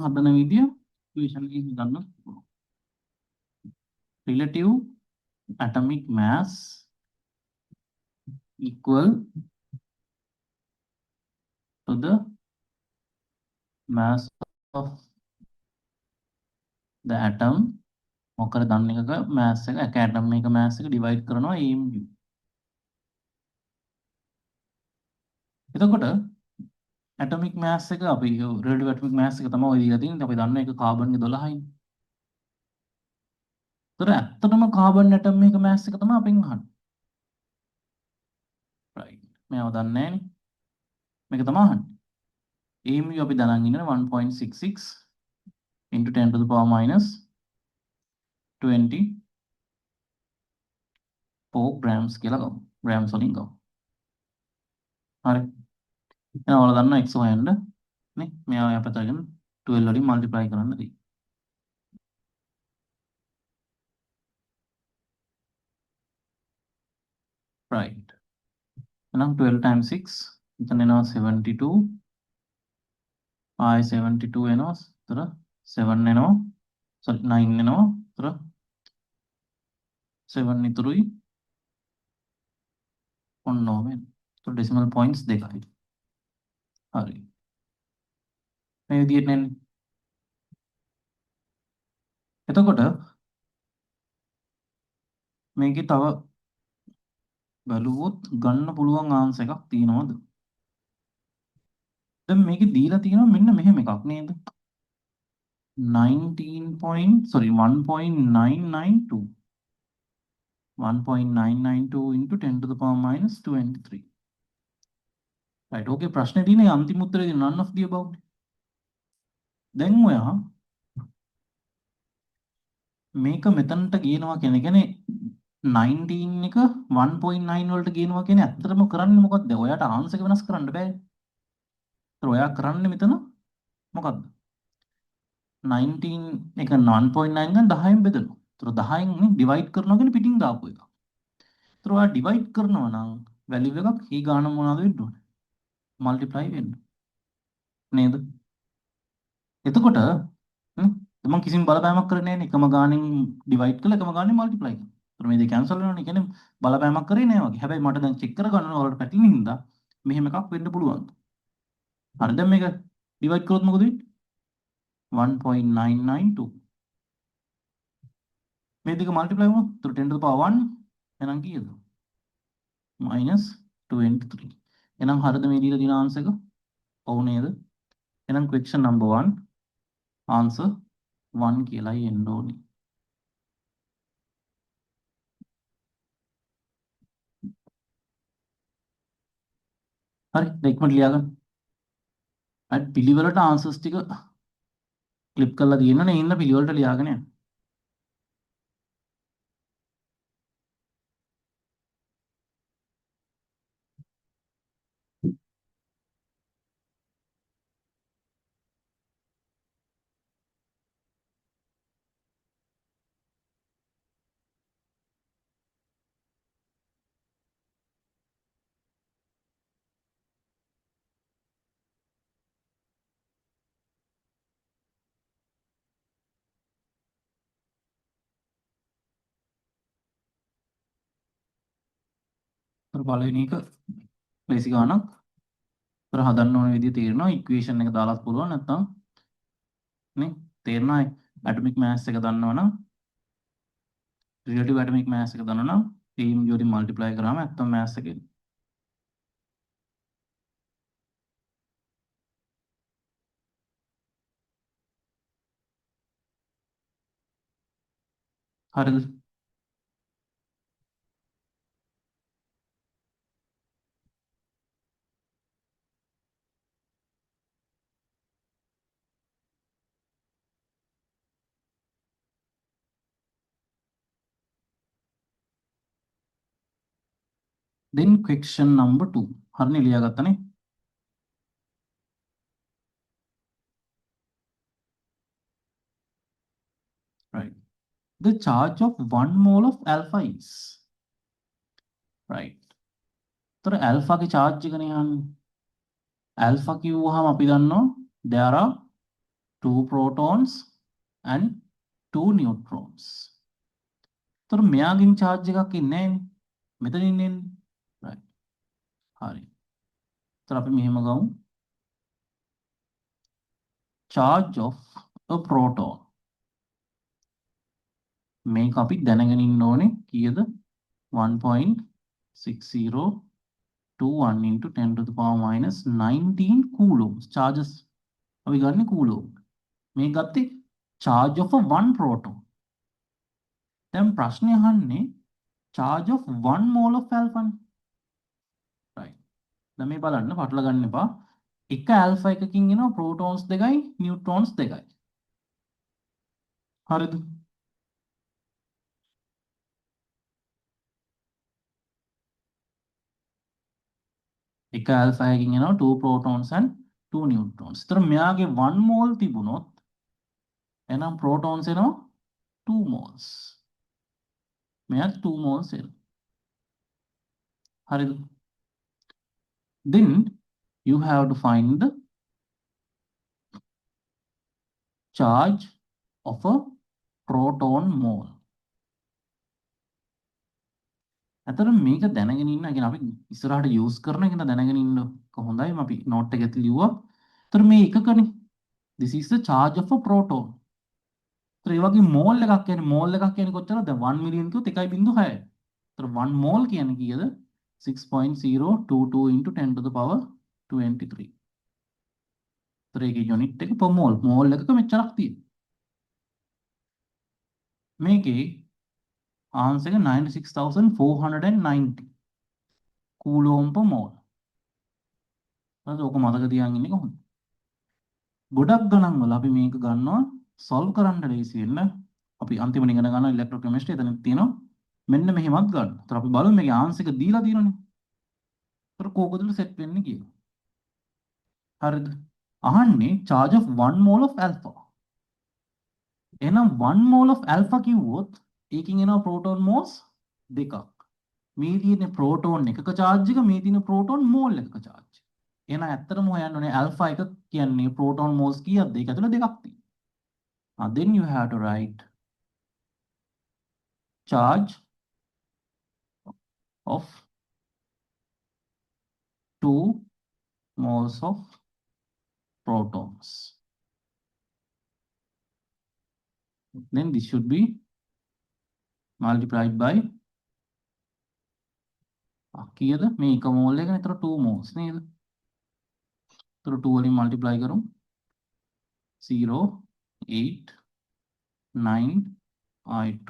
හදන විදිය ඉක්වේෂන් එකකින් ගන්න පුළුවන්. relative atomic mass equal to the mass of the atom. මොකද දන්න එකක mass එක atom එක mass එක divide කරනවා mu. එතකොට atomic mass එක අපි relative atomic mass එක තමයි ඔය දීලා තියෙන්නේ. අපි දන්න එක කාබන්ගේ 12යි. ඒතර ඇත්තටම කාබන් ඇටම් එක mass එක තමයි අපෙන් අහන්නේ. right. මේව දන්නේ නැහනේ. මේක තමයි අහන්නේ. mu අපි දනන් ඉන්නේ 1.66 into 10 to the power minus 24 grams කියලා ගමු. grams වලින් ගමු. හරි. එහෙනම් ඔයාලා දන්නවා x හොයන්න නේ. මෙයා අපිට අරගෙන 12 වලින් multiply කරන්න දී. right. එහෙනම් 12 times 6 එතන එනවා 72. ආයි 72 එනවා. ඒතර 7 එනවා. sorry 9 එනවා. ඒතර 7 ඉතුරුයි. ඔන්න ඔහම එනවා. ඒතර decimal points දෙකයි. හරි. මේ විදිහට නෙන්නේ. එතකොට මේකේ තව බලුවොත් ගන්න පුළුවන් ආන්සර් එකක් තියෙනවද? දැන් මේකේ දීලා තියෙනවා මෙන්න මෙහෙම එකක් නේද? 1.992 1.992 into 10 to the power minus 23. right. okay ප්‍රශ්නේ තියෙන්නේ අන්තිම උත්තරේ none of the above. දැන් ඔයා මේක මෙතනට ගේනවා කියන්නේ 19 එක 1.9 වලට ගේනවා කියන්නේ ඇත්තටම කරන්නේ මොකද්ද? ඔයාට ආන්සර් එක වෙනස් කරන්න බෑ. ඒතර ඔයා කරන්නේ මෙතන මොකද්ද? 19 එක 1.9 ගන්න 10න් බෙදනවා. ඒතර 10න් ඩිවයිඩ් කරනවා කියන්නේ පිටින් දාපු එක. ඒතර ඔයා ඩිවයිඩ් කරනවා නම් වැලියු එකක් ඊ ගාන මොනවද වෙන්න ඕනේ? මල්ටිප්ලයි වෙන්න. නේද? එතකොට මම කිසිම බලපෑමක් කරන්නේ නැහැ නේ. එකම ගානෙන් ඩිවයිඩ් කරලා එකම ගානෙන් මල්ටිප්ලයි කරනවා. ඒතර මේ දෙක කැන්සල් වෙනවනේ. කියන්නේ බලපෑමක් කරේ නැහැ වගේ. හැබැයි මට දැන් චෙක් කරගන්න වලට පැටලෙන හින්දා මෙහෙම එකක් වෙන්න පුළුවන්. හරි දැන් මේක ඩිවයිඩ් කරොත් මොකද වෙන්නේ? 1.992 මේ දෙක මල්ටිප්ලයි වුණොත් 10 to the power 1 එහෙනම් කීයද? -23. එහෙනම් හරිද මේ දීලා තියෙන ආන්සර් එක? ඔව් නේද? එහෙනම් question number 1 answer 1 කියලායි එන්න ඕනේ. හරි දැන් ඉක්මනට ලියා ගන්න. අර පිළිවෙලට ආන්සර්ස් ටික ක්ලිප් කරලා තියෙනවනේ ඉන්න පිළිවෙලට ලියාගෙන යන්න. අර පළවෙනි එක ලේසි ගානක්. අර හදන්න ඕන විදිය තේරෙනවා. ඉක්වේෂන් එක දාලාත් පුළුවන් නැත්නම් නේ තේරෙනවා. ඇටොමික් මාස් එක දන්නවනම් රිලටිව් ඇටොමික් මාස් එක දන්නවනම් mu වලින් මල්ටිප්ලයි කරාම ඇත්තම මාස් එක එනවා. හරිද? then question number 2 හරිනේ ලියාගත්තනේ. right. the charge of 1 mole of alpha is right. तोර alpha की charge එකනේ යන්නේ. alpha කිව්වහම අපි දන්නවා there are 2 protons and 2 neutrons. එතකොට මෙයාගෙන් charge එකක් ඉන්නේ නැහැනේ. මෙතන ඉන්නේ. right. හරි. එතකොට අපි මෙහෙම ගමු. charge of a proton. මේක අපි දැනගෙන ඉන්න ඕනේ කීයද? 1.6021 into 10 to the power minus 19 coulombs. charges අපි ගන්න coulomb. මේ ගත්තේ charge of a one proton. දැන් ප්‍රශ්නේ අහන්නේ charge of 1 mole of alpha නේ. right. දැන් මේ බලන්න පටල ගන්න එපා. එක alpha එකකින් එනවා protons දෙකයි neutrons දෙකයි. හරිද? එක alpha එකකින් එනවා 2 protons and 2 neutrons. ඒතර මෙයාගේ 1 mole තිබුණොත් එහෙනම් protons එනවා 2 moles. මෙයාට 2 moles එනවා. හරිද? Then you have to find the charge of a proton mole. ඇතර මේක දැනගෙන ඉන්න. يعني අපි ඉස්සරහට යූස් කරන එක දැනගෙන ඉන්න කොහොඳයි. අපි නෝට් එකේ ලියුවා. ඒතර මේ එකකනේ. This is the charge of a proton. ඒතර ඒ වගේ මෝල් එකක් කියන්නේ මෝල් එකක් කියන්නේ කොච්චරද? 1 මිලියන් කිව්වොත් 1.6. ඒතර 1 mole කියන්නේ කීයද? 6.022 into 10 to the power 23. ඒතර ඒකේ යුනිට් එක per mole. මෝල් එකක මෙච්චරක් තියෙනවා. මේකේ ආන්සර් එක 96,490 කූලෝම් per mole. හරිද? ඕක මතක තියාගෙන ඉන්නේ කොහොමද? ගොඩක් ගණන් වල අපි මේක ගන්නවා solve කරන්න ලේසි වෙන්න. අපි අන්තිමට ඉගෙන ගන්න ඉලෙක්ට්‍රෝකෙමිස්ට්‍රි එතන තියෙනවා. මෙන්න මෙහෙමත් ගන්න. ඒතර අපි බලමු මේකේ ආන්සර් එක දීලා තියෙනනේ. ඒතර කෝකදද සෙට් වෙන්නේ කියලා. හරිද? අහන්නේ charge of 1 mole of alpha. එහෙනම් 1 mole of alpha කිව්වොත් ඒකෙන් එනවා proton moles දෙකක්. මේ තියෙන proton එකක charge එක මේ තියෙන proton mole එකක charge. එහෙනම් ඇත්තටම හොයන්න ඕනේ alpha එක කියන්නේ proton moles කීයක්ද? ඒක ඇතුළේ දෙකක් තියෙනවා. Then you have to write charge of 2 moles of protons. Then this should be multiplied by කීයද? මේ එක මෝල් එකනේ. ඒතර 2 moles නේද? ඒතර 2 වලින් multiply කරමු. 0 8 9 I2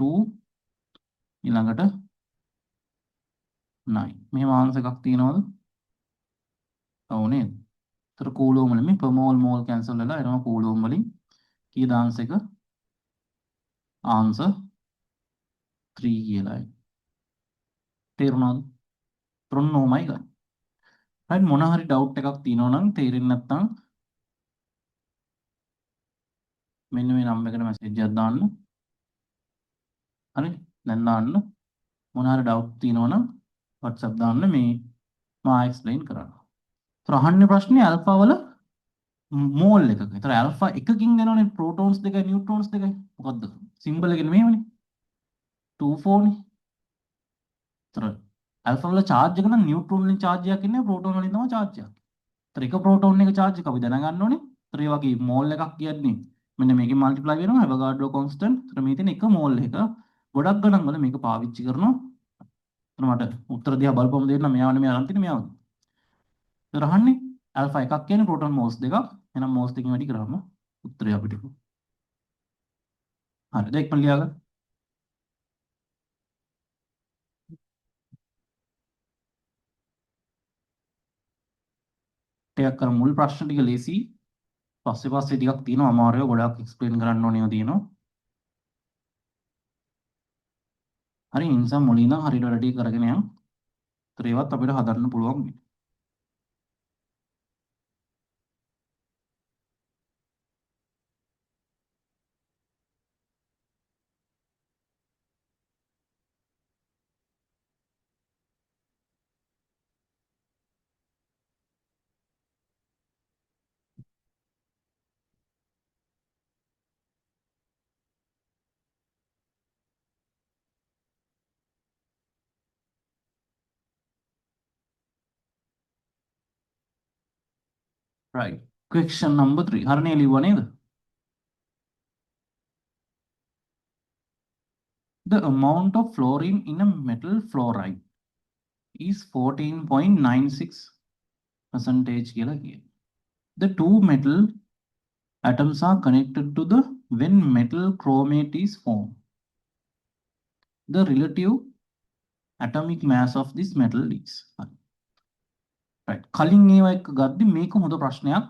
ඊළඟට 9. මෙහෙම ආන්සර් එකක් තියෙනවද? ඔව් නේද? ඒතර කූලෝම් වලින් මේ per mole mole cancel වෙලා එනවා කූලෝම් වලින් කීයද ආන්සර් එක? ආන්සර් 3 කියලායි. තේරුණාද? ප්‍රොන්නෝමයි ගන්න. right මොන හරි ඩවුට් එකක් තියෙනවා නම් තේරෙන්නේ නැත්නම් මෙන්න මේ නම්බර් එකට මැසේජ් එකක් දාන්න. හරි දැන් දාන්න. මොන හරි ඩවුට් තියෙනවා නම් WhatsApp දාන්න මේ මා එක්ස්ප්ලেইন කරන්න. ඒතර අහන්නේ ප්‍රශ්නේ ඇල්ෆා වල මෝල් එකක. ඒතර ඇල්ෆා එකකින් දෙනවනේ ප්‍රෝටෝන්ස් දෙකයි නියුට්‍රෝන්ස් දෙකයි. මොකද්ද? සිම්බල් එකනේ මේවනේ. 2 4 නේ. ඒතර ඇල්ෆා වල charge එක නම් නියුට්‍රෝන් වලින් charge එකක් ඉන්නේ ප්‍රෝටෝන වලින් තමයි charge එකක්. ඒතර එක ප්‍රෝටෝන් එක charge එක අපි දැනගන්න ඕනේ. ඒතර ඒ වගේ මෝල් එකක් කියන්නේ මෙන්න මේකෙන් මල්ටිප්ලයි වෙනවා Avogadro constant. ඒතර මේ තියෙන එක මෝල් එක ගොඩක් ගණන් වල මේක පාවිච්චි කරනවා. ඒතර මට උත්තර දිහා බලපුවම දෙන්න මෙයාව නෙමෙයි අරන් තියෙන්නේ මෙයාව. ඒතර අහන්නේ ඇල්ෆා එකක් කියන්නේ ප්‍රෝටෝන මෝල්ස් දෙකක්. එහෙනම් මෝල්ස් දෙකකින් වැඩි කරාම උත්තරය අපිට. හරි දැන් ඉක්මන ලියාගන්න. ටිකක් අර මුල් ප්‍රශ්න ටික ලේසි. පස්සේ ටිකක් තියෙනවා අමාරුව ගොඩාක් එක්ස්ප්ලেইন කරන්න ඕනේ තියෙනවා. හරි ඒ නිසා මුලින් ඉඳන් හරියට වැඩ ටික කරගෙන යන්න. ඒතර ඒවත් අපිට හදන්න පුළුවන්. right. Question number 3. හරනේ ලිව්වා නේද? The amount of fluorine in a metal fluoride is 14.96 percentage කියලා කියනවා. The two metal atoms are connected to the when metal chromate is formed. The relative atomic mass of this metal is. right. කලින් ඒවා එක්ක ගද්දි මේක හොඳ ප්‍රශ්නයක්.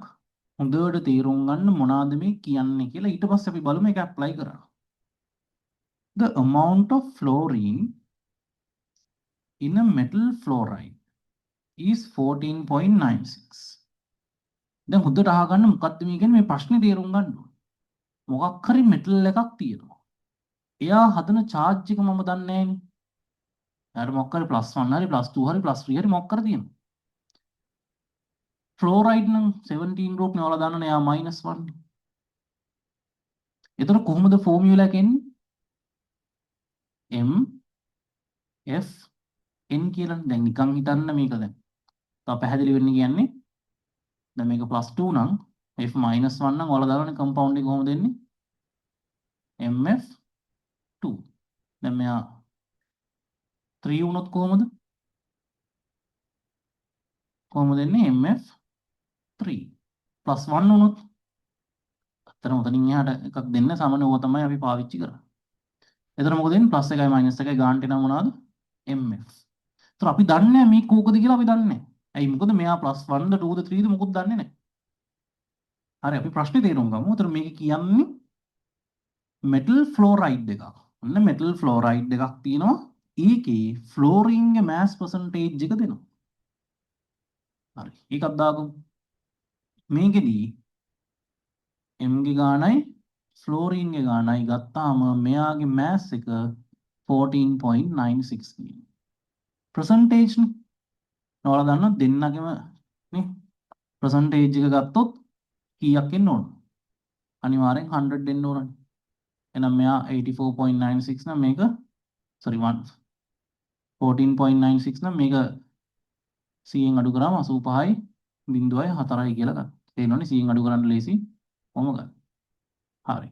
හොඳට තේරුම් ගන්න මොනවාද මේ කියන්නේ කියලා ඊට පස්සේ අපි බලමු ඒක ඇප්ලයි කරලා. The amount of fluorine in a metal fluoride is 14.96. දැන් හොඳට අහගන්න මොකක්ද මේ කියන්නේ මේ ප්‍රශ්නේ තේරුම් ගන්න ඕනේ. මොකක් හරි මෙටල් එකක් තියෙනවා. එයා හදන charge එක මම දන්නේ නැහැනේ. එයාට මොකක් හරි +1 හරි +2 හරි +3 හරි මොකක් හරි තියෙනවා. ෆ්ලෝරයිඩ් නම් 17 ගෲප් නේ ඔයාලා දන්නනේ එයා -1. එතකොට කොහොමද ෆෝමියුලා එක එන්නේ? M F N කියලා. දැන් නිකන් හිතන්න මේක දැන්. තව පැහැදිලි වෙන්න කියන්නේ දැන් මේක +2 නම් F -1 නම් ඔයාලා දන්නනේ කම්පවුන්ඩ් එක කොහොමද එන්නේ? MF2. දැන් මෙයා 3 වුණොත් කොහොමද? කොහොමද එන්නේ? MF3. +1 වුණොත් අතන උතනින් එහාට එකක් දෙන්න සාමාන්‍ය ඕවා තමයි අපි පාවිච්චි කරන්නේ. එතන මොකද වෙන්නේ? +1යි -1යි ගානට එනවා මොනවාද? MF. ඒතර අපි දන්නේ නැහැ මේ කෝකද කියලා අපි දන්නේ නැහැ. ඇයි මොකද මෙයා +1ද 2ද 3ද මොකුත් දන්නේ නැහැ. හරි අපි ප්‍රශ්නේ තේරුම් ගමු. ඒතර මේක කියන්නේ මෙටල් ෆ්ලෝරයිඩ් එකක්. ඔන්න මෙටල් ෆ්ලෝරයිඩ් එකක් තියෙනවා. ඒකේ ෆ්ලෝරින් ගේ මාස් පර්සන්ටේජ් එක දෙනවා. හරි. ඒකක් දාගමු. මේකෙදී M ගේ ගානයි ෆ්ලෝරින් ගේ ගානයි ගත්තාම මෙයාගේ මාස් එක 14.96 කියනවා. percentage නේ. ඔයාලා දන්නවා දෙන්නගෙම නේ percentage එක ගත්තොත් කීයක් එන්න ඕන? අනිවාර්යෙන් 100 එන්න ඕනනේ. එහෙනම් මෙයා 84.96 නම් මේක sorry 14.96 නම් මේක 100න් අඩු කරාම 85.4යි කියලා ගන්න. තේරෙනවනේ 100න් අඩු කරන්න ලේසි. කොහොම ගන්න. හරි.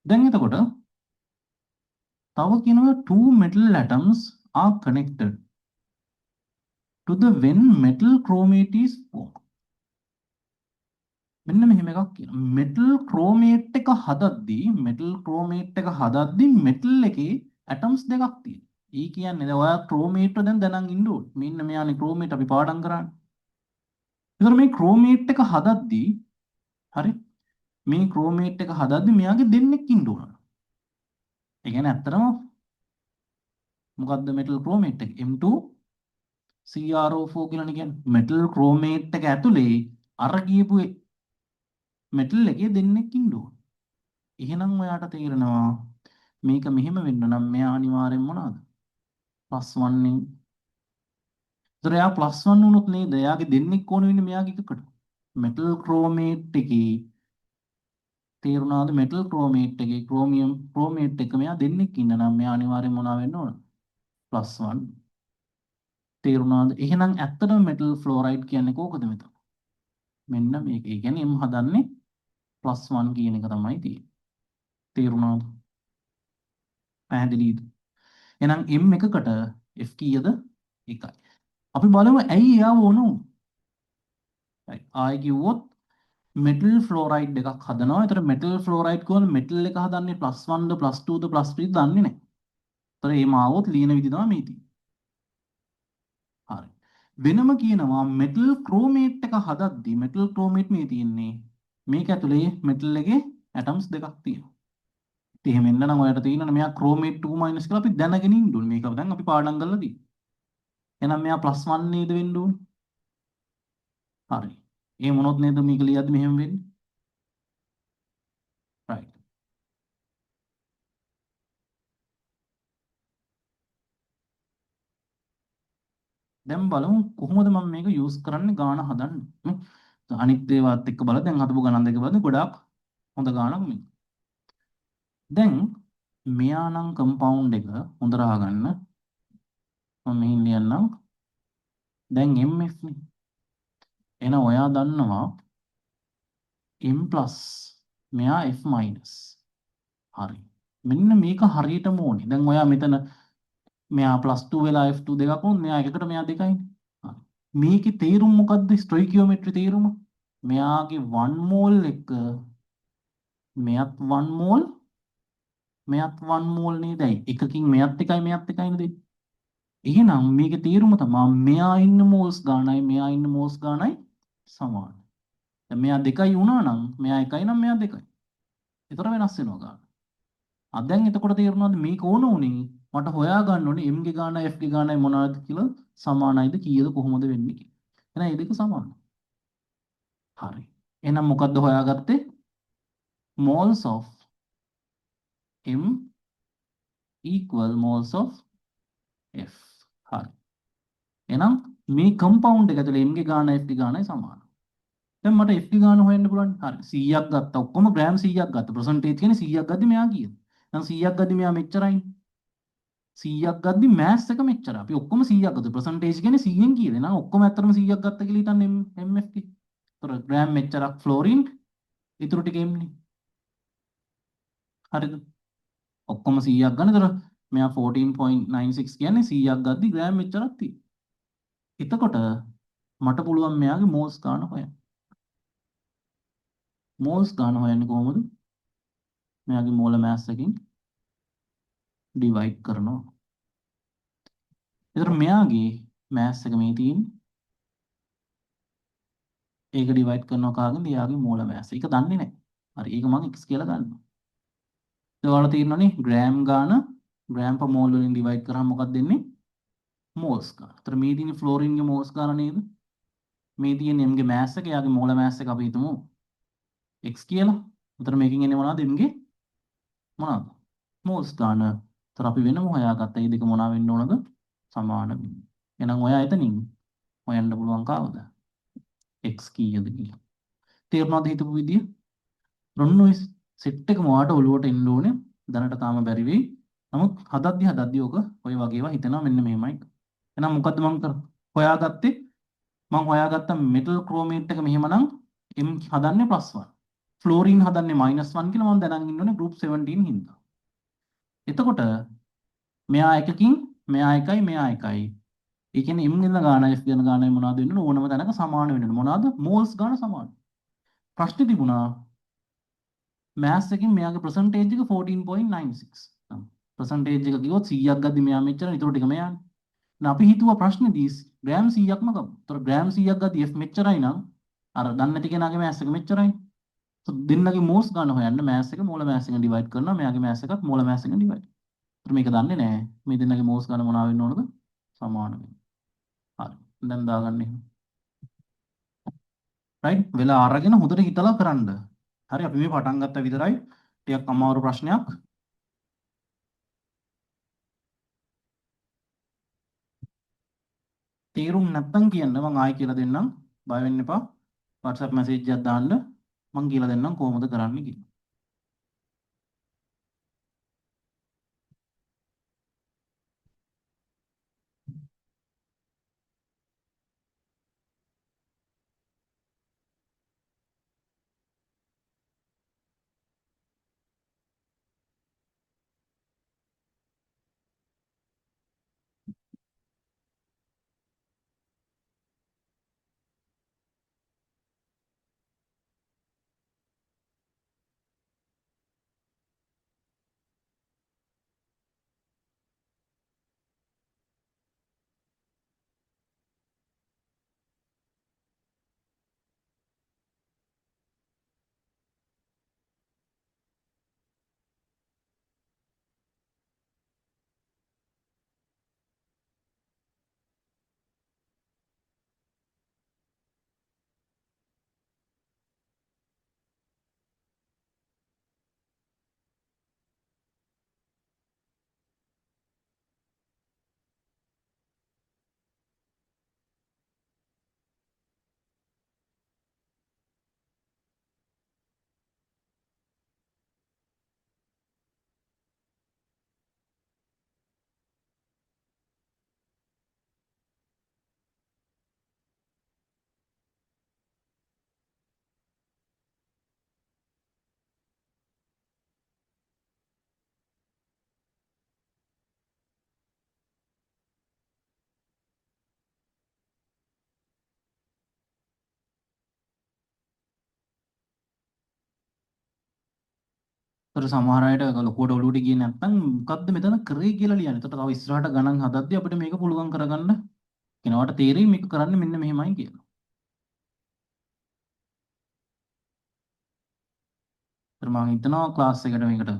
දැන් එතකොට තව කියනවා two metal atoms are connected to the when metal chromate is formed. මෙන්න මෙහෙම එකක් කියනවා. metal chromate එක හදද්දී metal එකේ atoms දෙකක් තියෙනවා. ඒ කියන්නේ දැන් ඔයා chromate දැන් දැනන් ඉන්න ඕනේ. මෙන්න මෙයානේ chromate අපි පාඩම් කරන්නේ. ඒතර මේ chromate එක හදද්දී හරි මේ chromate එක හදද්දී මෙයාගේ දෙන්නෙක් ඉන්න ඕන. ඒ කියන්නේ ඇත්තටම මොකද්ද metal chromate එක? M2CrO4 කියලානේ කියන්නේ. metal chromate එක ඇතුලේ අර කියපු metal එකේ දෙන්නෙක් ඉන්න ඕන. එහෙනම් ඔයාට තේරෙනවා මේක මෙහෙම වෙන්න නම් මෙයා අනිවාර්යෙන් මොනවාද? +1 නේ. ඒතර එයා +1 වුණොත් නේද? එයාගේ දෙන්නෙක් ඕන වෙන්නේ මෙයාගේ එකකට. metal chromate එකේ තේරුණාද? metal chromate එකේ chromium chromate එක මෙයා දෙන්නෙක් ඉන්න නම් මෙයා අනිවාර්යෙන් මොනවා වෙන්න ඕන? +1. තේරුණාද? එහෙනම් ඇත්තටම metal fluoride කියන්නේ කොහොමද මෙතන? මෙන්න මේක. ඒ කියන්නේ M හදන්නේ +1 කියන එක තමයි තියෙන්නේ. තේරුණාද? පැහැදිලිද? එහෙනම් M එකකට F කීයද? 1යි. අපි බලමු ඇයි එයා ඕන උනේ? right. ආයෙ කිව්වොත් metal fluoride එකක් හදනවා. ඒතර metal fluoride කියවල metal එක හදන්නේ +1ද +2ද +3ද දන්නේ නැහැ. ඒතර එහෙම ආවොත් ලියන විදිහ තමයි මේ තියෙන්නේ. හරි. වෙනම කියනවා metal chromate එක හදද්දී metal chromate මේ තියෙන්නේ මේක ඇතුලේ metal එකේ atoms දෙකක් තියෙනවා. ඉතින් එහෙම එන්න නම් ඔයාලට තියෙනනේ මෙයා chromate 2- කියලා අපි දැනගෙන ඉන්න ඕනේ. මේක දැන් අපි පාඩම් කරලා තියෙනවා. එහෙනම් මෙයා +1 නේද වෙන්න ඕනේ? හරි. ඒ මොනොත් නේද මේක ලියද්දි මෙහෙම වෙන්නේ? right. දැන් බලමු කොහොමද මම මේක යූස් කරන්නේ ගාන හදන්න. අනිත් ඒවාත් එක්ක බලලා දැන් හදපු ගණන් දෙක බලද්දි ගොඩාක් හොඳ ගානක් මේ. දැන් මෙයා නම් කම්පවුන්ඩ් එක හොඳට අහගන්න. මම මෙහින් ලියන්නම්. දැන් MF නේ. එහෙනම් ඔයා දන්නවා m plus මෙයා f minus. හරි. මෙන්න මේක හරියටම ඕනේ. දැන් ඔයා මෙතන මෙයා +2 වෙලා f2 දෙකක් වුණොත් මෙයා එකකට මෙයා දෙකයිනේ. හරි. මේකේ තේරුම මොකද්ද? ස්ටොයිකියෝමෙට්‍රි තේරුම. මෙයාගේ 1 මෝල් එක මෙයත් 1 මෝල් මෙයත් 1 මෝල් නේද? එකකින් මෙයත් එකයි මෙයත් එකයි නේද? එහෙනම් මේකේ තේරුම තමයි මෙයා ඉන්න මෝල්ස් ගානයි මෙයා ඉන්න මෝල්ස් ගානයි සමානයි. දැන් මෙයා දෙකයි වුණා නම් මෙයා එකයි නම් මෙයා දෙකයි. ඒතර වෙනස් වෙනවා ගාන. දැන් එතකොට තේරුණාද මේක ඕන උනේ මට හොයා ගන්න ඕනේ m ගේ ගානයි f ගේ ගානයි මොනවද කියලා සමානයිද කීයද කොහොමද වෙන්නේ කියලා. එහෙනම් මේ දෙක සමානයි. හරි. එහෙනම් මොකද්ද හොයාගත්තේ? moles of m equal moles of f. හරි. එහෙනම් මේ කම්පවුන්ඩ් එක ඇතුලේ m ගේ ගානයි f ගේ ගානයි සමානයි. දැන් මට f ගේ ගාන හොයන්න පුළුවන්. හරි 100ක් ගත්තා. ඔක්කොම ග්‍රෑම් 100ක් ගත්තා. ප්‍රසන්ටේජ් කියන්නේ 100ක් ගද්දි මෙයා කීයද? දැන් 100ක් ගද්දි මෙයා මෙච්චරයි. 100ක් ගද්දි මෑස් එක මෙච්චර. අපි ඔක්කොම 100ක් ගත්තා. ප්‍රසන්ටේජ් කියන්නේ 100න් කීයද? නං ඔක්කොම ඇත්තටම 100ක් ගත්තා කියලා හිතන්න MF කි. ඒතර ග්‍රෑම් මෙච්චරක් ෆ්ලෝරින් ඉතුරු ටික එම්නේ. හරිද? ඔක්කොම 100ක් ගන්න. ඒතර මෙයා 14.96 කියන්නේ 100ක් ගද්දි ග්‍රෑම් මෙච්චරක් තියෙනවා. එතකොට මට පුළුවන් මෙයාගේ මෝල්ස් ගාන හොයන්න. මෝල්ස් ගාන හොයන්නේ කොහොමද? මෙයාගේ මෝල මෑස් එකකින් ඩිවයිඩ් කරනවා. ඒතර මෙයාගේ මෑස් එක මේ තියෙන්නේ. ඒක ඩිවයිඩ් කරනවා කාගෙන්ද? එයාගේ මෝල මෑස්. ඒක දන්නේ නැහැ. හරි. ඒක මම x කියලා ගන්නවා. ඒත් ඔයාලා තේරෙනවනේ ග්‍රෑම් ගාන ග්‍රෑම් per මෝල් වලින් ඩිවයිඩ් කරාම මොකක්ද දෙන්නේ? මෝල්ස් ගාන. ඒතර මේ තියෙන්නේ ෆ්ලෝරින්ගේ මෝල්ස් ගාන නේද? මේ තියෙන්නේ m ගේ මෑස් එක. එයාගේ මෝල මෑස් එක අපි හිතමු x කියලා. ඒතර මේකෙන් එන්නේ මොනවද? m ගේ මොනවද? මෝල්ස් ගාන. ඒතර අපි වෙනම හොයාගත්ත මේ දෙක මොනවා වෙන්න ඕනද? සමාන වෙන්න. එහෙනම් ඔයා එතනින් හොයන්න පුළුවන් කවුද? x කීයද කියලා. තේරුණාද හිතපු විදිය? ඔන්න ඔය සෙට් එකම ඔයාට ඔලුවට එන්න ඕනේ. දැනට තාම බැරි වෙයි. නමුත් හදද්දි ඔක ඔය වගේ ඒවා හිතනවා මෙන්න මෙහෙමයි. එහෙනම් මොකද්ද මම හොයාගත්තේ? මම හොයාගත්ත මෙටල් ක්‍රෝමේට් එක මෙහෙමනම් m හදන්නේ +1. ෆ්ලෝරින් හදන්නේ -1 කියලා මම දැනන් ඉන්න ඕනේ group 17 හින්දා. එතකොට මෙයා එකකින් මෙයා එකයි මෙයා එකයි. ඒ කියන්නේ m ගාන ගානයි f ගාන ගානයි මොනවද වෙන්නේ? ඕනම තැනක සමාන වෙන්නේ. මොනවද? මෝල්ස් ගාන සමාන. ප්‍රශ්නේ තිබුණා මෑස් එකකින් මෙයාගේ ප්‍රසන්ටේජ් එක 14.96. ප්‍රසන්ටේජ් එක කිව්වොත් 100ක් ගද්දි මෙයා මෙච්චර ඊටු ටික මෙයානේ. දැන් අපි හිතුවා ප්‍රශ්නේදී ග්‍රෑම් 100ක්ම ගමු. ඒතර ග්‍රෑම් 100ක් ගද්දි F මෙච්චරයි නම් අර දන්නේ නැති කෙනාගේ මෑස් එක මෙච්චරයි. දෙන්නගේ මෝස් ගන්න හොයන්න මෑස් එක මෝල මෑස් එකෙන් ඩිවයිඩ් කරනවා. මෙයාගේ මෑස් එකත් මෝල මෑස් එකෙන් ඩිවයිඩ්. ඒතර මේක දන්නේ නැහැ. මේ දෙන්නගේ මෝස් ගන්න මොනවා වෙන්න ඕනද? සමාන වෙන්න. හරි. දැන් දාගන්න එහෙනම්. රයිට්. වෙලා අරගෙන හොඳට හිතලා කරන්න. හරි අපි මේ පටන් ගත්ත විතරයි. ටිකක් අමාරු ප්‍රශ්නයක්. තේරුම් නැත්තම් කියන්න මම ආයෙ කියලා දෙන්නම්. බය වෙන්න එපා. WhatsApp message එකක් දාන්න. මම කියලා දෙන්නම් කොහොමද කරන්නේ කියලා. ඒතර සමහර අයට ලොකුවට ඔලුවට ගියේ නැත්නම් මොකද්ද මෙතන කරේ කියලා ලියන්නේ. ඒතර තව ඉස්සරහට ගණන් හදද්දී අපිට මේක පුළුවන් කරගන්න කෙනාට තේරෙයි මේක කරන්නේ මෙන්න මෙහෙමයි කියලා. ඒතර මම හිතනවා ක්ලාස් එකට මේකට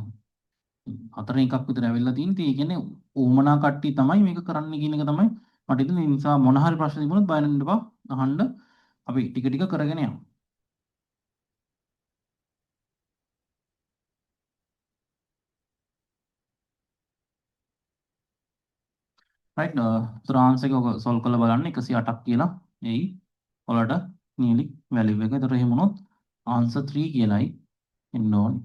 හතරෙන් එකක් විතර ඇවිල්ලා තියෙනවා. ඒ කියන්නේ ඌමනා කට්ටිය තමයි මේක කරන්න කියන එක තමයි මට හිතෙන්නේ. ඒ නිසා මොන හරි ප්‍රශ්න තිබුණොත් බය වෙන්න එපා. අහන්න අපි ටික ටික කරගෙන යමු. රයිට් ත්‍රාන්ස් එක ඔක සොල්ව් කරලා බලන්න 108ක් කියලා එයි. ඔයාලට නියලි වැලියු එක. ඒතර එහෙම වුණොත් ආන්සර් 3 කියලායි එන්න ඕනේ.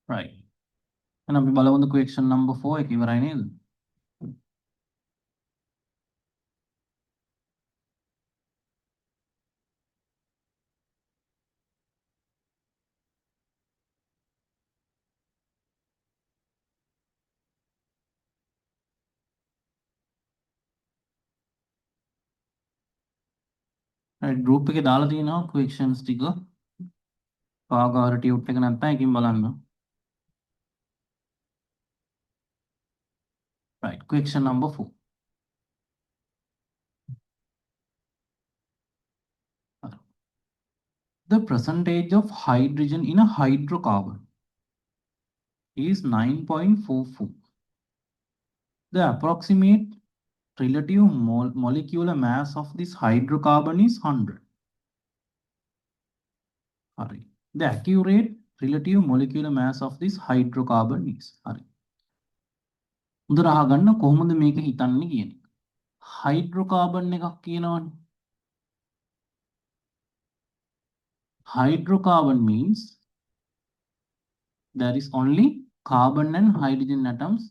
රයිට්. එහෙනම් අපි බලමු question number 4 එක ඉවරයි නේද? රයිට් ගෲප් එකේ දාලා තියෙනවා questions ටික. කාගාර ටියුට් එක නැත්නම් එකකින් බලන්න. Right, question number 4. The percentage of hydrogen in a hydrocarbon is 9.44. The approximate relative molecular mass of this hydrocarbon is 100. Hurry. The accurate relative molecular mass of this hydrocarbon is. Hurry. උදර අහගන්න කොහොමද මේක හිතන්නේ කියන එක. හයිඩ්‍රෝකාබන් එකක් කියනවනේ. Hydrocarbon means there is only carbon and hydrogen atoms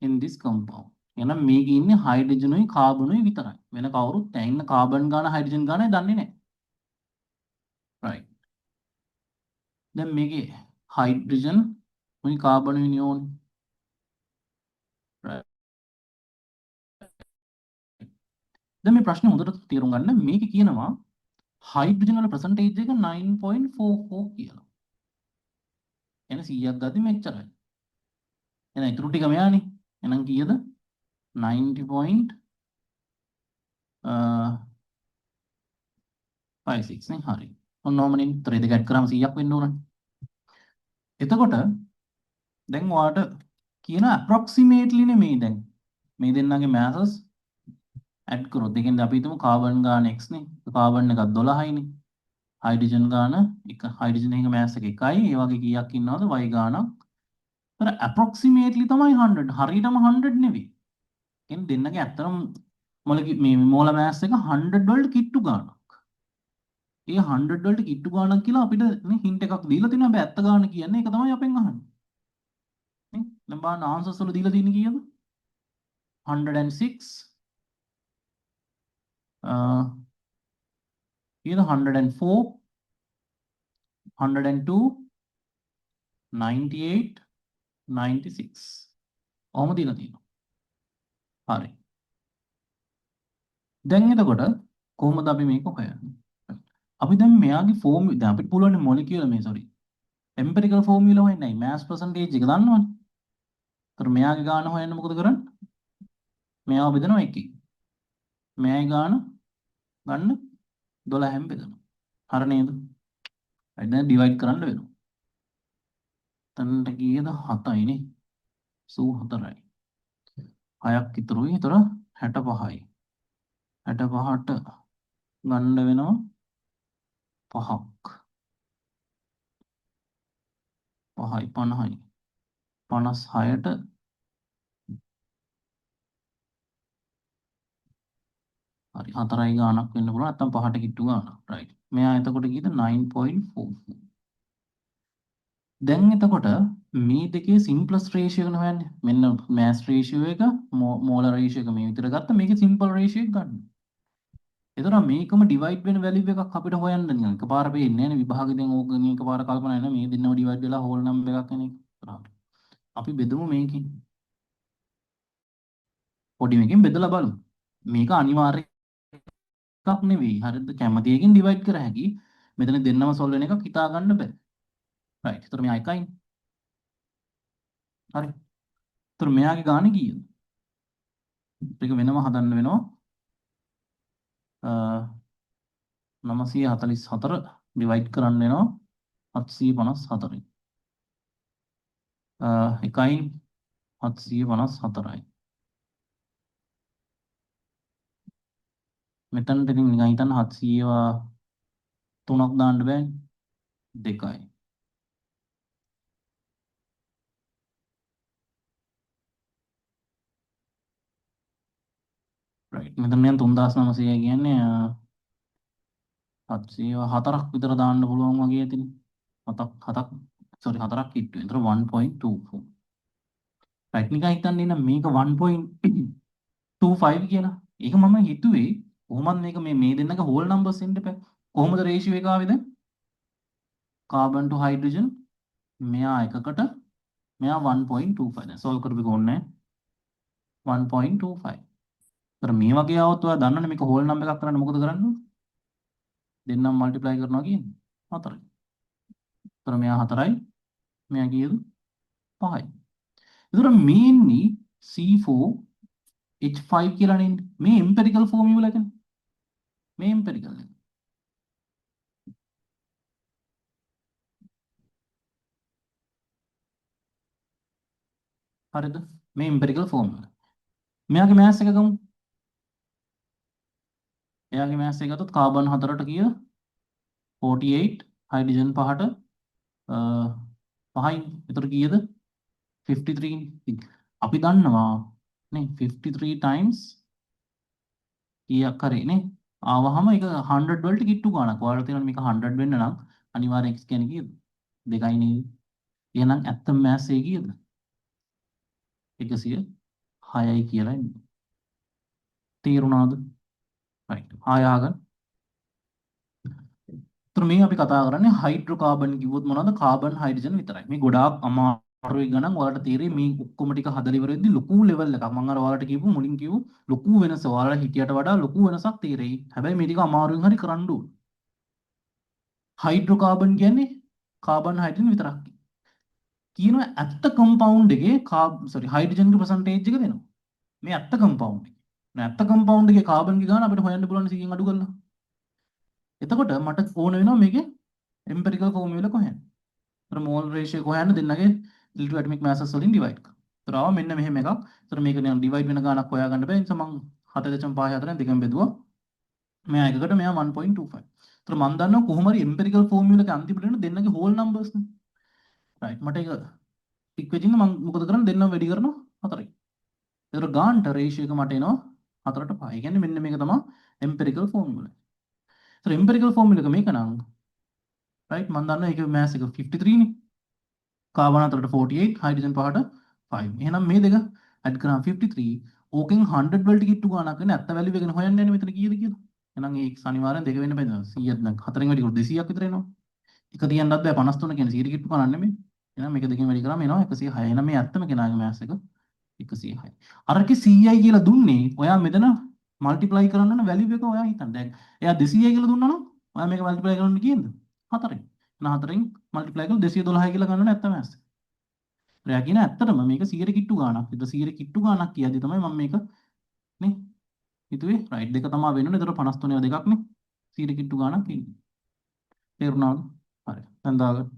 in this compound. එහෙනම් මේකේ ඉන්නේ හයිඩ්‍රජනුයි කාබනුයි විතරයි. වෙන කවුරුත් නැහැ. ඉන්න කාබන් ගාන හයිඩ්‍රජන් ගානයි දන්නේ නැහැ. right. දැන් මේකේ හයිඩ්‍රජන් උයි කාබනුයි නියෝන්. right. දැන් මේ ප්‍රශ්නේ හොඳට තේරුම් ගන්න. මේකේ කියනවා හයිඩ්‍රජන් වල percentage එක 9.44 කියලා. එන 100ක් ගත්තම මෙච්චරයි. එහෙනම් ඊටු ටික මෙයානේ. එහෙනම් කීයද? 90.56 නේ. හරි. ඔන්නෝමනේ උත්තරේ දෙක ඇඩ් කරාම 100ක් වෙන්න ඕනනේ. එතකොට දැන් ඔයාලට කියන approximately නෙමෙයි දැන් මේ දෙන්නගේ masses ඇඩ් කරොත් ඒ කියන්නේ අපි හිතමු කාබන් ගාන x නේ. කාබන් එකක් 12යිනේ. හයිඩ්‍රජන් ගාන එක හයිඩ්‍රජන් එකේ mass එක 1යි. ඒ වගේ කීයක් ඉන්නවද y ගානක්. ඒතර approximately තමයි 100. හරියටම 100 නෙවෙයි. කියන්නේ දෙන්නගේ ඇත්තටම මේ මෝල mass එක 100 වලට කිට්ටු ගානක්. ඒ 100 වලට කිට්ටු ගානක් කියලා අපිට මේ හින්ට් එකක් දීලා තියෙනවා. හැබැයි ඇත්ත ගාන කියන්නේ ඒක තමයි අපෙන් අහන්නේ. නේ? දැන් බලන්න ආන්සර්ස් වල දීලා තියෙන්නේ කීයද? 106 කීයද 104 102 98 96 ඔහොම දීලා තියෙනවා. හරි. දැන් එතකොට කොහොමද අපි මේක හොයන්නේ? අපි දැන් මෙයාගේ ෆෝමියුලා දැන් අපිට පුළුවන් මොලිකියුලර් මේ සෝරි එම්පිරිකල් ෆෝමියුලා හොයන්නයි mass percentage එක දන්නවනේ. ඒතර මෙයාගේ ගාන හොයන්න මොකද කරන්නේ? මෙයාව බෙදනවා එකකින්. මෙයාගේ ගාන ගන්න 12න් බෙදනවා. හරි නේද? හරි දැන් ඩිවයිඩ් කරන්න වෙනවා. තනට කීයද 7යි නේ. 84යි. 6ක් ඉතුරුයි. ඒතර 65යි. 65ට ගන්න වෙනවා 5ක්. 5යි 50යි. 56ට හරි 4යි ගාණක් වෙන්න පුළුවන්. නැත්නම් 5ට කිට්ටු ගාණක්. රයිට්. මෙයා එතකොට කීයද 9.44. දැන් එතකොට මේ දෙකේ සිම්පලස් රේෂියෝ එක හොයන්නේ. මෙන්න මෑස් රේෂියෝ එක මෝලර් රේෂියෝ එක මේ විතර ගත්ත මේකේ සිම්පල් රේෂියෝ එක ගන්න. එතකොට මේකම ඩිවයිඩ් වෙන වැලියු එකක් අපිට හොයන්න නිකන් එකපාර පේන්නේ නැහැ නේ විභාගෙන් ඕක එකපාර කල්පනා නැහැ මේ දෙන්නම ඩිවයිඩ් වෙලා හෝල් නම්බර් එකක් එන එක. අපි බෙදමු මේකෙන්. පොඩි මේකෙන් බෙදලා බලමු. මේක අනිවාර්ය එකක් නෙවෙයි. හරිද? කැමති එකකින් ඩිවයිඩ් කර හැකි. මෙතන දෙන්නම සොල්ව් වෙන එකක් හිතා ගන්න බෑ. රයිට්. ඒතර මෙයා එකයි. හරි. ඒතර මෙයාගේ ගාණ කීයද? ඒක වෙනම හදන්න වෙනවා. 944 ඩිවයිඩ් කරන්න වෙනවා 754යි. එකයි 754යි. මෙතනට ඉතින් නිකන් හිතන්න 703ක් දාන්න බෑනේ. 2යි. රයිට්. මෙතන නිකන් 3900 කියන්නේ 704ක් විතර දාන්න පුළුවන් වගේ ඇතිනේ. 7ක් සෝරි 4ක් කිට්ටු. ඒතර 1.24. රයිට් නිකන් හිතන්න ඉන්න මේක 1.25 කියලා. ඒක මම හිතුවේ කොහොමද මේ දෙන්නක හෝල් නම්බර්ස් එන්න එපා. කොහොමද රේෂියෝ එක ආවේ දැන්? කාබන් ටු හයිඩ්‍රජන් මෙයා එකකට මෙයා 1.25. දැන් සෝල්ව් කරපෙක ඕනේ 1.25. ඒතර මේ වගේ આવොත් ඔයා දන්නවනේ මේක හෝල් නම්බර් එකක් කරන්න මොකද කරන්න ඕනේ? දෙන්නම් මල්ටිප්ලයි කරනවා කියන්නේ 4යි. ඒතර මෙයා 4යි මෙයා කීයද? 5යි. ඒතර මේන්නි C4H5 කියලා නේ මේ එම්පිරිකල් ෆෝමියුලා එක. මේ එම්පිරිකල් එක. හරිද? මේ එම්පිරිකල් ෆෝමියුලා. මෙයාගේ මෑස් එක ගමු. එයාගේ මෑස් එක ගත්තොත් කාබන් 4ට කීයද? 48 හයිඩ්‍රජන් 5ට 5යි. ඒතර කීයද? 53. අපි දන්නවා නේ 53 times කීයක් හරි නේ ආවහම ඒක 100 වලට කිට්ටු ගාණක්. ඔයාලා තියෙනවා මේක 100 වෙන්න නම් අනිවාර්යෙන් x කියන්නේ කීයද? 2යි නේද? එහෙනම් ඇත්තම මෑස් එක කීයද? 106යි කියලා එන්නේ. තේරුණාද? රයිට්. ආය ආගන්න. ඒතර මේ අපි කතා කරන්නේ හයිඩ්‍රෝකාබන් කිව්වොත් මොනවද? කාබන් හයිඩ්‍රජන් විතරයි. මේ ගොඩාක් අමාරුයි ගණන් ඔයාලට තේරෙයි මේ ඔක්කොම ටික හදලා ඉවර වෙද්දි ලොකු ලෙවල් එකක්. මම අර ඔයාලට කියපු මුලින් කියපු ලොකු වෙනස ඔයාලා හිතියට වඩා ලොකු වෙනසක් තේරෙයි. හැබැයි මේ ටික අමාරුවෙන් හරි කරන්න ඕන. හයිඩ්‍රෝකාබන් කියන්නේ කාබන් හයිඩ්‍රජන් විතරක්. කියනවා ඇත්ත කම්පවුන්ඩ් එකේ හයිඩ්‍රජන්ගේ පර්සන්ටේජ් එක දෙනවා. මේ ඇත්ත කම්පවුන්ඩ් එක. නැත්ත කම්පවුන්ඩ් එකේ කාබන්ගේ ගාන අපිට හොයන්න පුළුවන් 100න් අඩු කරලා. එතකොට මට ඕන වෙනවා මේකේ එම්පිරිකල් ෆෝමියුලා එක හොයන්න. ඒතර මෝල් රේෂියෝ එක හොයන්න දෙන්නගේ රිලටිව් ඇටොමික් masses වලින් ඩිවයිඩ් කරනවා. ඒතර ආවා මෙන්න මෙහෙම එකක්. ඒතර මේක නිකන් ඩිවයිඩ් වෙන ගානක් හොයාගන්න බෑ. ඒ නිසා මම 7.54න් දෙකෙන් බෙදුවා. මෙයා එකකට මෙයා 1.25. ඒතර මම දන්නවා කොහොම හරි එම්පිරිකල් ෆෝමියුලා එක අන්තිමට එන දෙන්නගේ හෝල් නම්බර්ස් නේ. රයිට් මට ඒක ටික් වෙච්චින්ද මම මොකද කරන්නේ දෙන්නම වැඩි කරනවා 4යි. ඒතර ගාන්ට රේෂියෝ එක මට එනවා 4ට 5. ඒ කියන්නේ මෙන්න මේක තමයි එම්පිරිකල් ෆෝමියුලා. ඒතර එම්පිරිකල් ෆෝමියුලා එක මේක නම් රයිට් මම දන්නවා ඒක මෑස් එක 53 නේ. කාබන් 4ට 48 හයිඩ්‍රජන් 5ට 5. එහෙනම් මේ දෙක ඇඩ් කරාම 53. ඕකෙන් 100 වලට කිට්ටු ගානක් වෙන ඇත්ත වැලියු එක හොයන්න යන්නේ මෙතන කීයද කියලා. එහෙනම් ඒක අනිවාර්යෙන් දෙක වෙන්න බෑ. 100ක් නම් 4න් වැඩි කරොත් 200ක් විතර එනවා. එක තියන්නත් බෑ 53 කියන්නේ 100 කිට්ටු ගානක් නෙමෙයි. එහෙනම් මේක දෙකෙන් වැඩි කරාම එනවා 106. එහෙනම් මේ ඇත්තම කෙනාගේ මෑස් එක 106යි. අරකේ 100යි කියලා දුන්නේ ඔයා මෙතන මල්ටිප්ලයි කරන්න ඕන වැලියු එක ඔයා හිතන්න. දැන් එයා 200යි කියලා දුන්නා නම් ඔයා මේක මල්ටිප්ලයි කරන්න කීයද? 4ෙන්. එහෙනම් 4ෙන් මල්ටිප්ලයි කරලා 212යි කියලා ගන්න ඕනේ ඇත්ත මෑස්. රෑ කියන ඇත්තටම මේක 100 කිට්ටු ගාණක්. ඒක 100 කිට්ටු ගාණක් කියද්දි තමයි මම මේක නේ හිතුවේ රයිට් දෙක තමයි වෙන්නේ. ඒතර 53 ඒවා දෙකක් නේ 100 කිට්ටු ගාණක් ඉන්නේ. තේරුණාද? හරි. දැන් දාගන්න.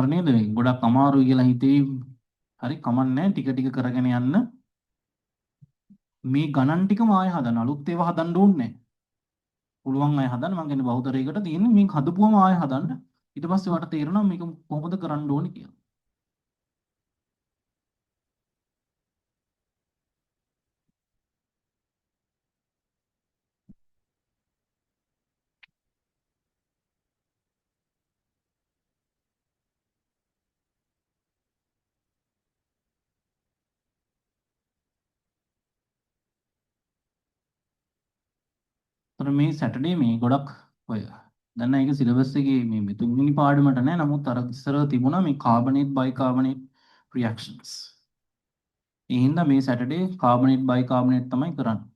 හරි නේද? මේ ගොඩක් අමාරුයි කියලා හිතේ හරි කමන්නේ ටික ටික කරගෙන යන්න. මේ ගණන් ටිකම ආයෙ හදන්න. අලුත් ඒවා හදන්න ඕනේ නැහැ. පුළුවන් අය හදන්න. මම කියන්නේ බහුතරයකට තියෙන්නේ මේක හදපුවම ආයෙ හදන්න. ඊට පස්සේ වට තේරෙනවා මේක කොහොමද කරන්න ඕනේ කියලා. ඒතර මේ සැටර්ඩේ මේ ගොඩක් ඔය දැන් ඒක සිලබස් එකේ මේ තුන්වෙනි පාඩමට නෑ. නමුත් අර ඉස්සර තිබුණා මේ කාබනේට් බයිකාබනේට් රියැක්ෂන්ස්. ඒ හින්දා මේ සැටර්ඩේ කාබනේට් බයිකාබනේට් තමයි කරන්නේ.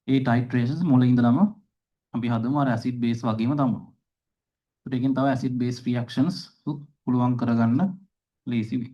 ඒ ටයිට්‍රේෂන්ස් මුලින් ඉඳලම අපි හදමු අර ඇසිඩ් බේස් වගේම තමයි. ඒකට එකෙන් තව ඇසිඩ් බේස් රියැක්ෂන්ස් පුළුවන් කරගන්න ලේසි වෙයි.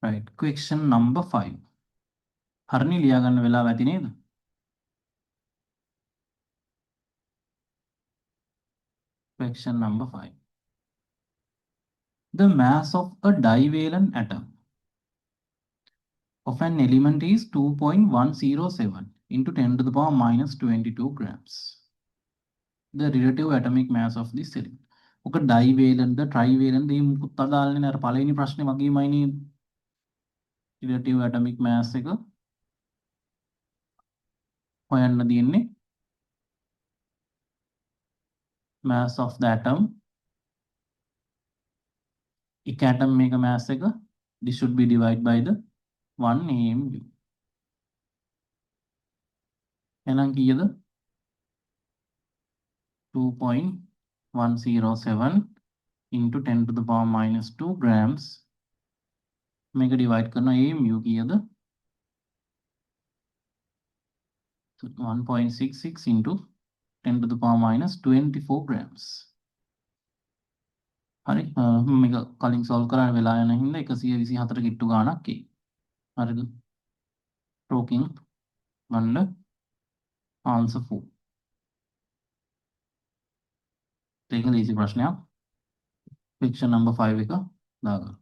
right question number 5 හරිනේ ලියා ගන්න වෙලාව ඇති නේද? question number 5 the mass of a divalent atom of an element is 2.107 into 10 to the power minus 22 grams. The relative atomic mass of this element. ఒక డైవేలెంట్ ట్రైవేలెంట్ ఈ මුකුත් අදාළනේ නෑ. අර පළවෙනි ප්‍රශ්නේ වගේමයි නේද? relative atomic mass එක හොයන්න තියෙන්නේ. mass of the atom. එක atom මේක mass එක. This should be divided by the 1 AMU. එහෙනම් කීයද? 2.107 into 10 to the power minus 2 grams. මේක divide කරනවා AMU කීයද? 1.66 into 10 to the power minus 24 grams. හරි මේක කලින් solve කරන්න වෙලා යන හින්දා 124 කිට්ටු ගාණක් එයි. හරිද? Talking ගන්න answer 4. ඒක ලීසි ප්‍රශ්නයක්. question number 5 එක දාගන්න.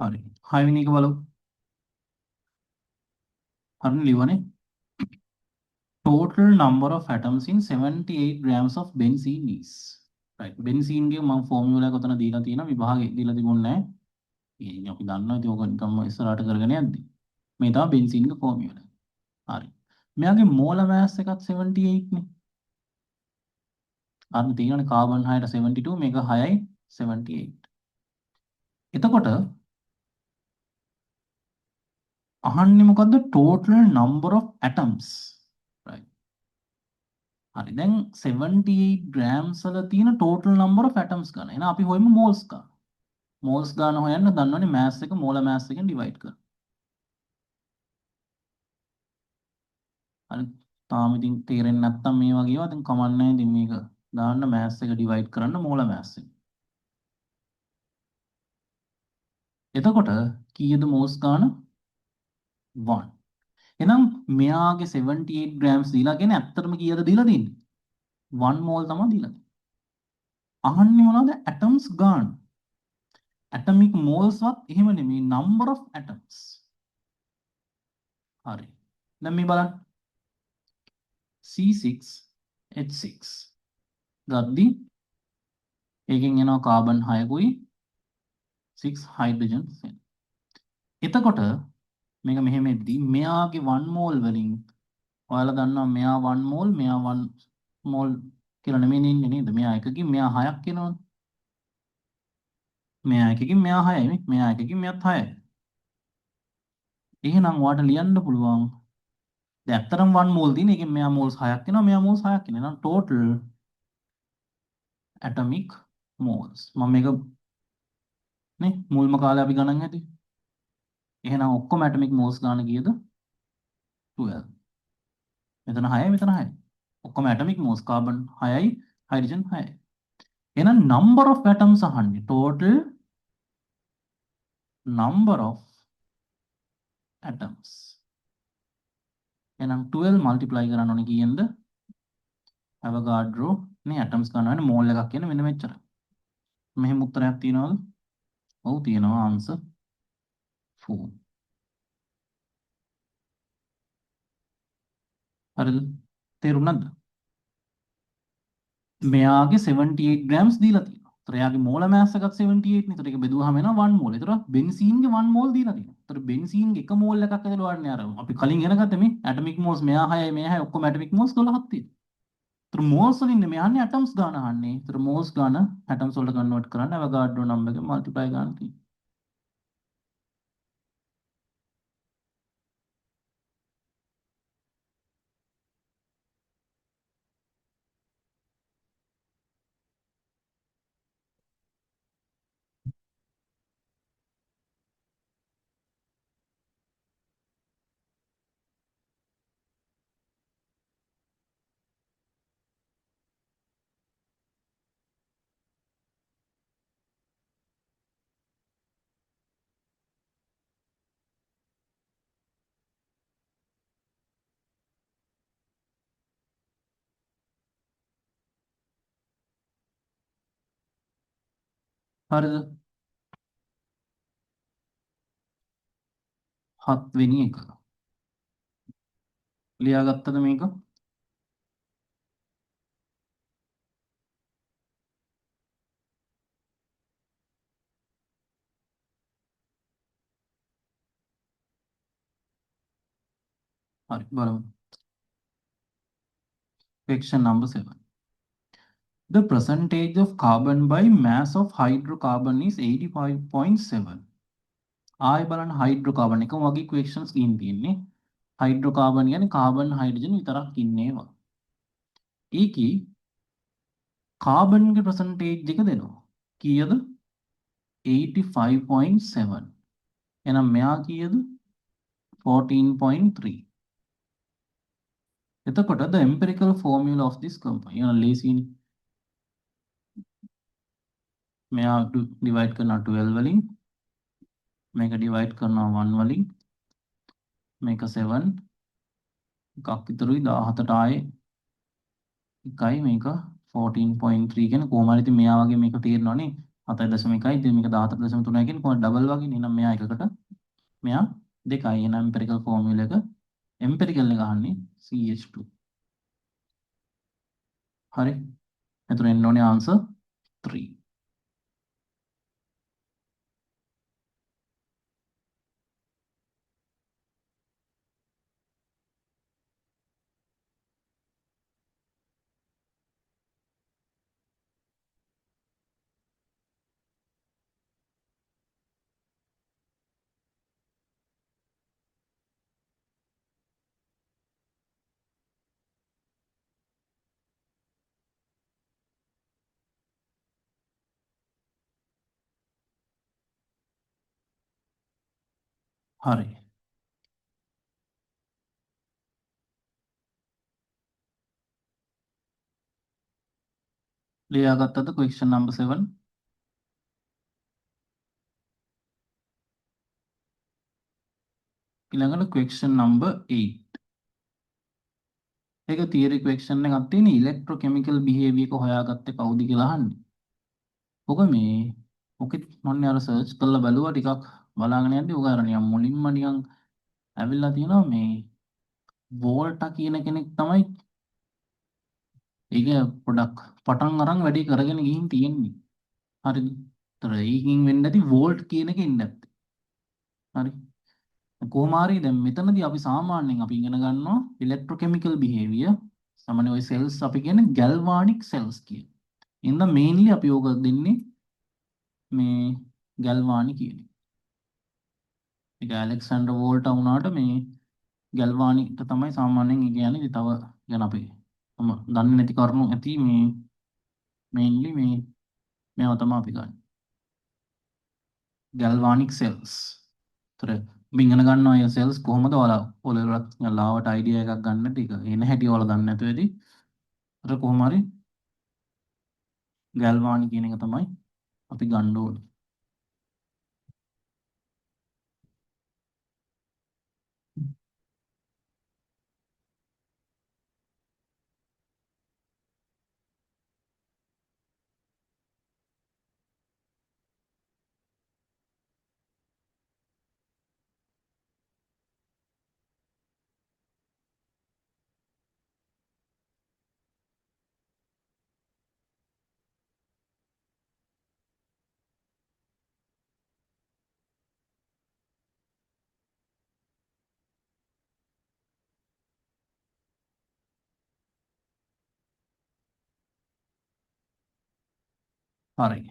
හරි 6 වෙනි එක බලමු. හරි ලියවනේ. Total number of atoms in 78 grams of benzene is. right benzene ගේ මම ෆෝමියුලා එක උතන දීලා තියෙනවා විභාගේ දීලා තිබුණේ නැහැ. ඉතින් අපි දන්නවා ඉතින් ඕක නිකම්ම ඉස්සරහට කරගෙන යද්දි. මේ තමයි බෙන්සීන්ගේ ෆෝමියුලා. හරි. මෙයාගේ මෝල මෑස් එකත් 78 නේ. අන්න තියෙනනේ කාබන් 6ට 72 මේක 6යි 78. එතකොට අහන්නේ මොකද්ද? total number of atoms. right. හරි. දැන් 78 grams වල තියෙන total number of atoms ගන්න. එහෙනම් අපි හොයමු moles ගන්න. moles ගන්න හොයන්න දන්නවනේ mass එක molar mass එකෙන් divide කරන්න. හරි. තාම ඉතින් තේරෙන්නේ නැත්තම් මේ වගේ ඒවා ඉතින් කමක් නැහැ. ඉතින් මේක දාන්න mass එක divide කරන්න molar mass එක. එතකොට කීයද moles ගන්න? 1. එහෙනම් මෙයාගේ 78 grams දීලා කියන්නේ ඇත්තටම කීයද දීලා තින්නේ? 1 mole තමයි දීලා තියෙන්නේ. අහන්නේ මොනවද? atoms ගන්න. atomic moles වත් එහෙම නෙමෙයි number of atoms. හරි. දැන් මේ බලන්න. C6H6 ගද්දි ඒකෙන් එනවා කාබන් 6කුයි 6 හයිඩ්‍රජන් එනවා. එතකොට මේක මෙහෙම එද්දි මෙයාගේ 1 මෝල් වලින් ඔයාලා දන්නවා මෙයා 1 මෝල් මෙයා 1 මෝල් කියලා නෙමෙයි ඉන්නේ නේද? මෙයා එකකින් මෙයා 6ක් එනවනේ. මෙයා එකකින් මෙයා 6යි නේ. මෙයා එකකින් මෙයාත් 6යි. එහෙනම් ඔයාලට ලියන්න පුළුවන්. දැන් ඇත්තටම 1 මෝල් තියෙන එකෙන් මෙයා මෝල්ස් 6ක් එනවා මෙයා මෝල්ස් 6ක් එනවා. එහෙනම් total atomic moles. මම මේක නේ මුල්ම කාලේ අපි ගණන් ඇති. එහෙනම් ඔක්කොම atomic moles ගන්න කීයද? 12. මෙතන 6යි මෙතන 6යි. ඔක්කොම atomic moles carbon 6යි hydrogen 6යි. එහෙනම් number of atoms අහන්නේ total number of atoms. එහෙනම් 12 multiply කරන්න ඕනේ කීයෙන්ද? Avogadro නේ atoms ගන්නවනේ mole එකක් කියන මෙන්න මෙච්චර. මෙහෙම උත්තරයක් තියනවද? ඔව් තියෙනවා answer 4. හරිද? තේරුණාද? මෙයාගේ 78 grams දීලා තියෙනවා. ඒතර එයාගේ මෝල මෑස් එකත් 78 නේ. ඒතර ඒක බෙදුවාම එනවා 1 මෝල්. ඒතර බෙන්සීන්ගේ 1 මෝල් දීලා තියෙනවා. ඒතර බෙන්සීන්ගේ එක මෝල් එකක් ඇදලා වඩන්නේ අර අපි කලින් ඉගෙන ගත්ත මේ ඇටොමික් මෝල්ස් මෙයා 6යි මෙයා 6යි ඔක්කොම ඇටොමික් මෝල්ස් 12ක් තියෙනවා. ඒතර මෝල්ස් වලින් නෙමෙයි අහන්නේ ඇටම්ස් ගන්න අහන්නේ. ඒතර මෝල්ස් ගන්න ඇටම්ස් වලට කන්වර්ට් කරන්න අවගාඩ්‍රෝ නම්බර් එකෙන් මල්ටිප්ලයි ගන්න තියෙනවා. හරිද? 7 වෙනි එක. ලියාගත්තද මේක? හරි බලමු. Question number 7. The percentage of carbon by mass of hydrocarbon is 85.7. ආයෙ බලන්න හයිඩ්‍රෝකාබන් එකම වගේ ඉක්වේෂන්ස් ගින් තියෙන්නේ. හයිඩ්‍රෝකාබන් කියන්නේ කාබන් හයිඩ්‍රජන් විතරක් ඉන්නේවා. ඒකේ කාබන්ගේ percentage එක දෙනවා. කීයද? 85.7. එහෙනම් මෙයා කීයද? 14.3. එතකොට the empirical formula of this compound. එහෙනම් ලේසියිනේ. මෙයා divide කරනවා 12 වලින්. මේක divide කරනවා 1 වලින්. මේක 7 එකක් ඉතුරුයි 17ට ආයේ එකයි මේක 14.3 කියන කොහොම හරි ඉතින් මෙයා වගේ මේක තේරෙනවනේ 7.1යි ඉතින් මේක 17.3යි කියන්නේ කොහොමද ඩබල් වගේ නේ. එහෙනම් මෙයා එකකට මෙයා දෙකයි. එහෙනම් empirical formula එක empirical එක අහන්නේ CH2. හරි. එතන එන්න ඕනේ answer 3. හරි. ලියාගත්තද question number 7? ඊළඟට question number 8. ඒක theory question එකක් තියෙන electrochemical behavior එක හොයාගත්තේ කවුද කියලා අහන්නේ. ඔක මේ ඔකෙත් මම අර search කරලා බැලුවා ටිකක් බලාගෙන යද්දි ඔක අර නිකන් මුලින්ම නිකන් ඇවිල්ලා තියෙනවා මේ වෝල්ටා කියන කෙනෙක් තමයි ඒක පොඩක් පටන් අරන් වැඩි කරගෙන ගිහින් තියෙන්නේ. හරිද? ඒතර ඒකින් වෙන්නේ නැති වෝල්ට් කියන එක ඉන්නේ නැත්තේ. හරි. කොහොම හරි දැන් මෙතනදී අපි සාමාන්‍යයෙන් අපි ඉගෙන ගන්නවා ඉලෙක්ට්‍රොකෙමිකල් බිහේවියර්. සාමාන්‍ය ওই සෙල්ස් අපි කියන්නේ ගැල්වානික් සෙල්ස් කියන. ඉතින් මේන්ලි අපි ඕක දෙන්නේ මේ ගැල්වානි කියන එක. ඒක ඇලෙක්සැන්ඩර් වෝල්ටා වුණාට මේ ගැල්වානිට තමයි සාමාන්‍යයෙන් ඒ කියන්නේ. ඉතින් තව ගැන අපි දන්නේ නැති කරුණු ඇති මේ මේන්ලි මේවා තමයි අපි ගන්න. ගැල්වානික් සෙල්ස්. ඒතර අපි ඉගෙන ගන්නවා මේ සෙල්ස් කොහොමද ඔයාලා ඔලවලත් ලාවට අයිඩියා එකක් ගන්න නැති එක. එන හැටි ඔයාලා දන්නේ නැතුව ඇති. ඒතර කොහොම හරි ගැල්වානි කියන එක තමයි අපි ගන්න ඕනේ. හරි.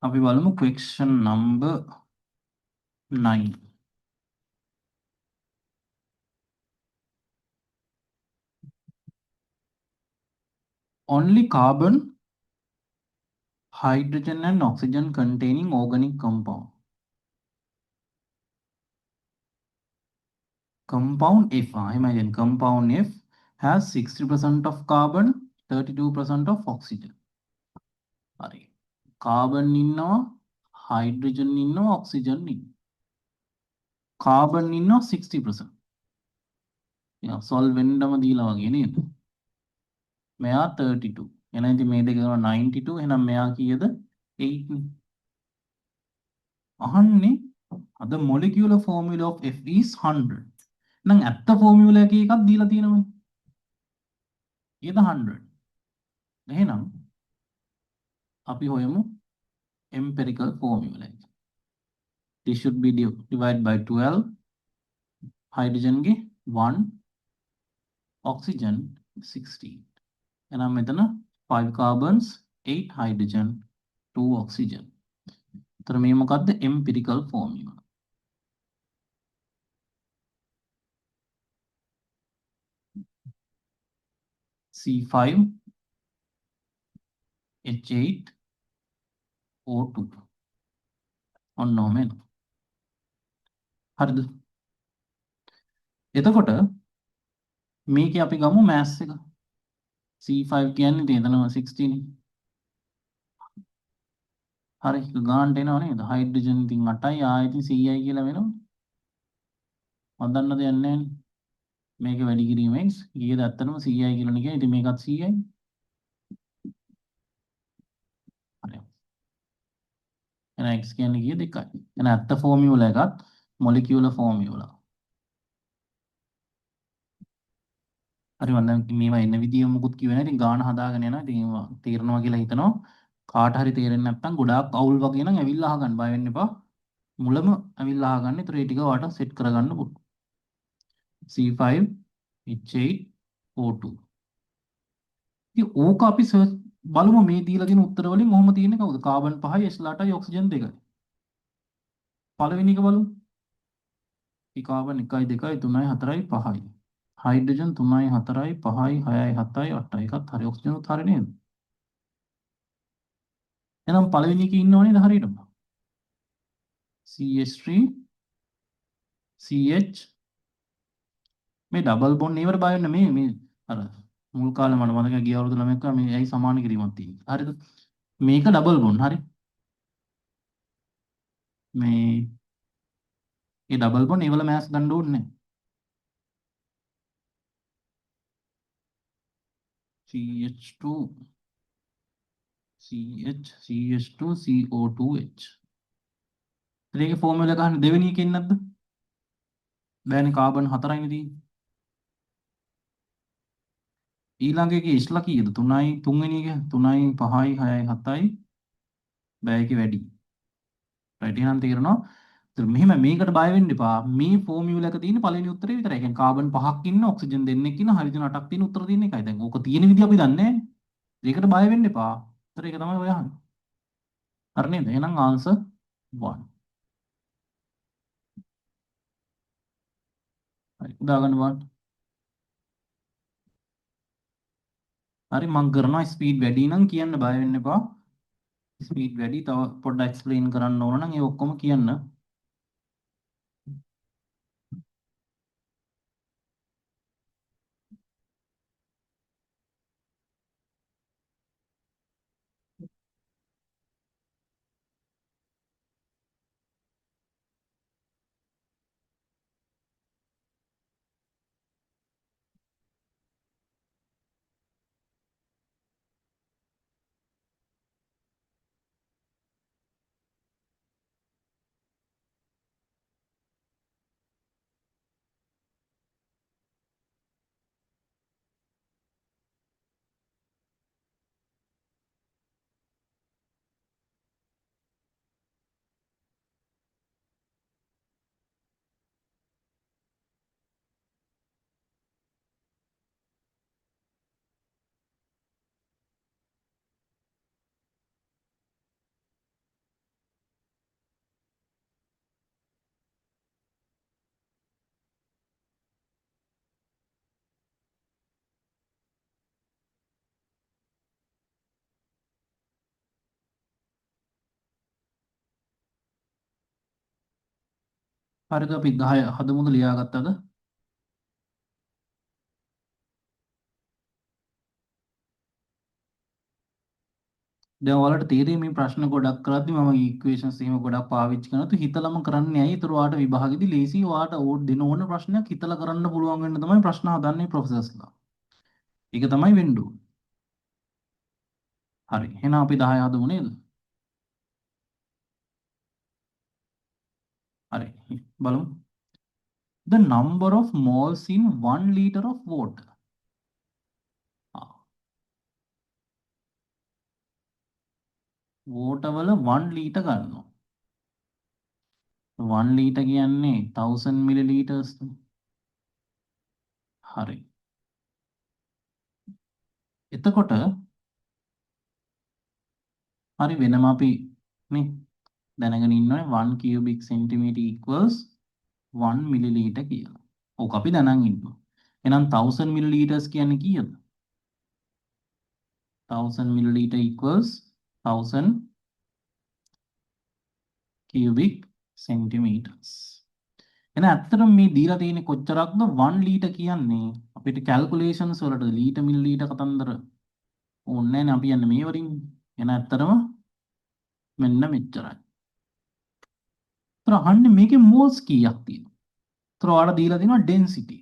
අපි බලමු question number 9. Only carbon, hydrogen and oxygen containing organic compound. Compound F, imagine compound F has 60% of carbon, 32% of oxygen. හරි. carbon ඉන්නවා, hydrogen ඉන්නවා, oxygen ඉන්නවා. carbon ඉන්නවා 60%. එහෙනම් solventම දීලා වගේ නේද? මෙයා 32. එහෙනම් ඉතින් මේ දෙක කරනවා 92. එහෙනම් මෙයා කීයද? 8 නේ. අහන්නේ the molecular formula of F is 100. නම් ඇත්ත ෆෝමියුලා එකේ එකක් දීලා තියෙනවනේ. ඒද 100. එහෙනම් අපි හොයමු empirical formula එක. This should be divided by 12. hydrogen ගේ 1, oxygen 16. එහෙනම් මෙතන 5 carbons, 8 hydrogen, 2 oxygen. එතන මේ මොකද්ද empirical formula? C5 H8 O2. ඔන්න ඔහම එනවා. හරිද? එතකොට මේකේ අපි ගමු mass එක. C5 කියන්නේ එතන 16 නේ. හරි ගානට එනව නේද? හයිඩ්‍රජන් ඉතින් 8යි ආයෙත් CI කියලා වෙනවා. හදන්න දෙයක් නැහැ නේ. මේක වැඩි කිරීමෙන් කීයද ඇත්තටම CI කියලා නේ. ඉතින් මේකත් CI. හරි. එහෙනම් x කියන්නේ කීයද 1යි. එහෙනම් ඇත්ත ෆෝමියුලා එකත් මොලිකියුලර් ෆෝමියුලා. හරි මම දැන් මේවා එන්න විදිය මොකුත් කිව්වේ නැහැ. ඉතින් ගාන හදාගෙන යනවා. ඉතින් ඒවා තේරෙනවා කියලා හිතනවා. කාට හරි තේරෙන්නේ නැත්නම් ගොඩාක් අවුල් වගේ නම් ඇවිල්ලා අහගන්න බය වෙන්න එපා. මුලම ඇවිල්ලා අහගන්න. ඒතර ඒ ටික ඔයාලට සෙට් කරගන්න පුළුවන්. C5 H8 O2. ඉතින් ඕක අපි බලමු මේ දීලා තියෙන උත්තර වලින් මොහොම තියෙන්නේ කවුද? කාබන් 5යි S 8යි ඔක්සිජන් 2යි. පළවෙනි එක බලමු. ඒ කාබන් 1යි 2යි 3යි 4යි 5යි. හයිඩ්‍රජන් 3යි 4යි 5යි 6යි 7යි 8යි. එකත් හරි ඔක්සිජන් උත් හරි නේද? එහෙනම් පළවෙනි එකේ ඉන්නවනේ හරියටම. CH3 CH මේ ඩබල් බොන්ඩ් ඒවට බය වෙන්න මේ අර මුල් කාලේ මට මතකයි ගිය අවුරුදු ළමෙක් කිව්වා මේ ඇයි සමාන කිරීමක් තියෙන්නේ. හරිද? මේක ඩබල් බොන්ඩ් හරි. මේ ඒ ඩබල් බොන්ඩ් ඒවල මෑස් ගන්න ඕනේ නැහැ. CH2 CH2 CO2H. ඒකේ ෆෝමියුලා ගන්න දෙවෙනි එකේ නැද්ද? බෑනේ කාබන් 4යිනේ තියෙන්නේ. ඊළඟ එකේ ඉස්ලා කීයද? 3යි තුන්වෙනි එක 3යි 5යි 6යි 7යි බෑ එකේ වැඩි. රයිට් එහෙනම් තේරෙනවා. ඒත් මෙහෙම මේකට බය වෙන්න එපා. මේ ෆෝමියුලා එක තියෙන පළවෙනි උත්තරේ විතරයි. ඒ කියන්නේ කාබන් 5ක් ඉන්න ඔක්සිජන් දෙන්නෙක් ඉන්න හයිඩ්‍රජන් 8ක් තියෙන උත්තර තියෙන එකයි. දැන් ඕක තියෙන විදිහ අපි දන්නේ නැහැ. ඒකට බය වෙන්න එපා. උත්තර ඒක තමයි ඔය අහන්නේ. හරි නේද? එහෙනම් ආන්සර් 1. හරි. උදාගන්න බලන්න. හරි මම කරනවා ස්පීඩ් වැඩි නම් කියන්න බය වෙන්න එපා. ස්පීඩ් වැඩි තව පොඩ්ඩක් එක්ස්ප්ලেইন කරන්න ඕන නම් ඒ ඔක්කොම කියන්න. හරිද අපි 10 හදමුද ලියාගත්තද? දැන් ඔයාලට තේරෙයි මේ ප්‍රශ්න ගොඩක් කරද්දි මම ඉක්වේෂන්ස් එහෙම ගොඩක් පාවිච්චි කරනවා. තු හිතලම කරන්නේ ඇයි? ඒතර ඔයාලට විභාගෙදි ලේසි ඔයාලට දෙන ඕන ප්‍රශ්නයක් හිතලා කරන්න පුළුවන් වෙන්න තමයි ප්‍රශ්න හදන්නේ ප්‍රොෆෙසර්ස්ලා. ඒක තමයි වෙන්න ඕනේ. හරි. එහෙනම් අපි 10 හදමු නේද? හරි. බලමු. The number of moles in 1 liter of water. water වල 1 liter ගන්නවා. 1 liter කියන්නේ 1000 milliliters. හරි. එතකොට හරි වෙනම අපි නේ දැනගෙන ඉන්නවනේ 1 cubic centimeter equals 1 milliliter කියලා. ඕක අපි දැනන් ඉන්නවා. එහෙනම් 1000 milliliters කියන්නේ කීයද? 1000 milliliter equals 1000 cubic centimeters. එහෙනම් ඇත්තටම මේ දීලා තියෙන්නේ කොච්චරක්ද 1 liter කියන්නේ අපිට calculations වලට ලීටර් මිලිලීටර් කතන්දර ඕනේ නැහැ නේ අපි යන්නේ මේ වලින්. එහෙනම් ඇත්තටම මෙන්න මෙච්චරයි. ඒතර අහන්නේ මේකේ moles කීයක් තියෙනවද? ඒතර ඔයාලට දීලා තියෙනවා density.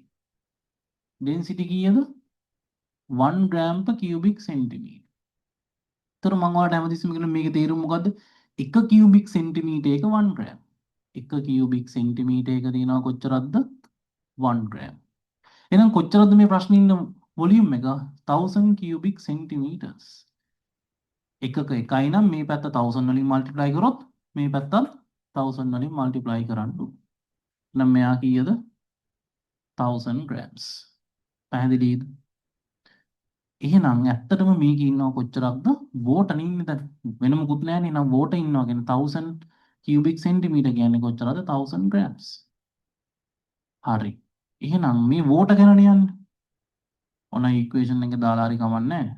density කීයද? 1 gram per cubic centimeter. ඒතර මම ඔයාලට හැමතිස්සෙම කියන මේකේ තේරුම මොකද්ද? 1 cubic centimeter එක 1 gram. 1 cubic centimeter එක තියෙනවා කොච්චරක්ද? 1 gram. එහෙනම් කොච්චරද මේ ප්‍රශ්නේ ඉන්න වොලියුම් එක? 1000 cubic centimeters. එකක එකයි නම් මේ පැත්ත 1000 වලින් මල්ටිප්ලයි කරොත් මේ පැත්තත් 1000 වලින් මල්ටිප්ලයි කරන්න ඕනේ. එහෙනම් මෙයා කීයද? 1000 grams. පැහැදිලිද? එහෙනම් ඇත්තටම මේකේ ඉන්නව කොච්චරක්ද? වෝටර් ඉන්නේ දැන් වෙන මොකුත් නැහැ නේ. නම් වෝටර් ඉන්නවා කියන්නේ 1000 cubic centimeter කියන්නේ කොච්චරද? 1000 grams. හරි. එහෙනම් මේ වෝටර් ගැනනේ යන්නේ. ඔන්න ඉක්වේෂන් එක දාලා හරි කමන්නේ නැහැ.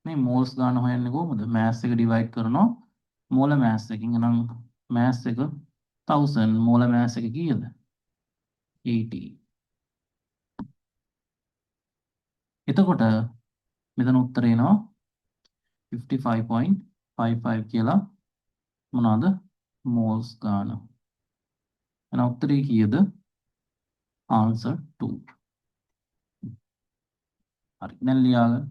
මේ මෝල්ස් ගාන හොයන්නේ කොහොමද? මෑස් එක ඩිවයිඩ් කරනවා මෝල මෑස් එකකින්. එහෙනම් මෑස් එක 1000 මෝල මෑස් එක කීයද? 80. එතකොට මෙතන උත්තරේ එනවා 55.55 කියලා මොනවාද? මෝල්ස් ගාන. එහෙනම් උත්තරේ කීයද? answer 2. හරි. දැන් ලියාගන්න.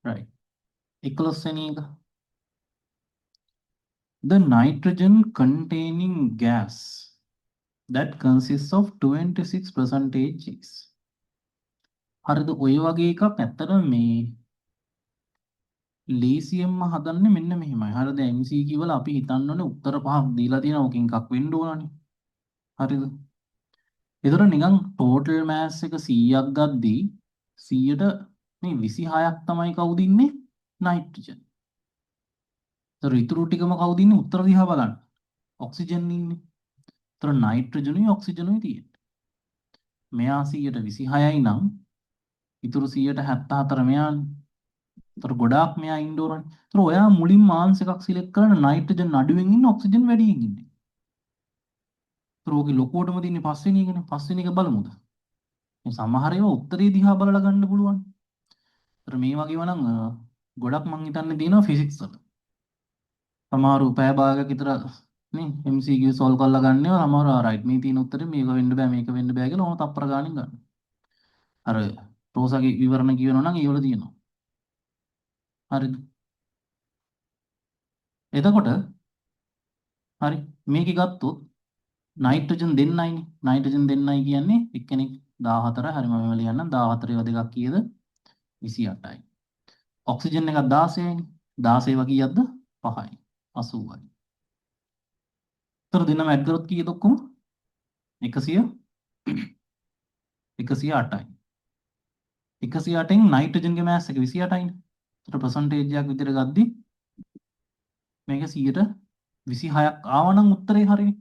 right. 11 වෙනි එක. The nitrogen containing gas that consists of 26% is. හරිද? ඔය වගේ එකක් ඇත්තට මේ ලේසියෙන්ම හදන්නේ මෙන්න මෙහෙමයි. හරිද? MCQ වල අපි හිතන්න ඕනේ උත්තර පහක් දීලා තියෙනවා. ඔකින් එකක් වෙන්න ඕනනේ. හරිද? ඒතර නිකන් ටෝටල් මෑස් එක 100ක් ගද්දී 100ට මේ 26ක් තමයි කවුද ඉන්නේ? නයිට්‍රජන්. ඒතර ඉතුරු ටිකම කවුද ඉන්නේ? උත්තර දිහා බලන්න. ඔක්සිජන් ඉන්නේ. ඒතර නයිට්‍රජනුයි ඔක්සිජනුයි තියෙන්නේ. මෙයා 100ට 26යි නම් ඉතුරු 100ට 74 මෙයානේ. ඒතර ගොඩාක් මෙයා ඉන්න ඕනනේ. ඒතර ඔයා මුලින්ම ආන්ස් එකක් සිලෙක්ට් කරන නයිට්‍රජන් අඩුවෙන් ඉන්න ඔක්සිජන් වැඩියෙන් ඉන්නේ. ඒතර ඕකේ ලොකුවටම තියෙන්නේ පස්වෙනි එකනේ. පස්වෙනි එක බලමුද? මේ සමහර ඒවා උත්තරේ දිහා බලලා ගන්න පුළුවන්. ඒතර මේ වගේම නම් ගොඩක් මං හිතන්නේ තියෙනවා ෆිසික්ස් වල. සමහර පැය භාගයක් විතර නේ MCQ සෝල්ව් කරලා ගන්නවා. සමහර රයිට් මේ තියෙන උත්තරේ මේක වෙන්න බෑ මේක වෙන්න බෑ කියලා ඕන තප්පර ගානින් ගන්න. අර රෝසාගේ විවරණ කියනවා නම් ඒවල තියෙනවා. හරිද? එතකොට හරි මේක ගත්තොත් නයිට්‍රජන් දෙන්නයිනේ. නයිට්‍රජන් දෙන්නයි කියන්නේ එක්කෙනෙක් 14 හරි මම ලියන්නම් 14 ඒවා දෙකක් කීයද? 28යි. ඔක්සිජන් එකක් 16යිනේ. 16 ඒවා කීයක්ද? 5යි. 80යි. ඒතර දෙන්නම ඇඩ් කරොත් කීයද ඔක්කොම? 100 108යි. 108න් නයිට්‍රජන්ගේ මෑස් එක 28යිනේ. ඒතර පර්සන්ටේජ් එකක් විදිහට ගද්දි මේක 126ක් ආවනම් උත්තරේ හරිනේ.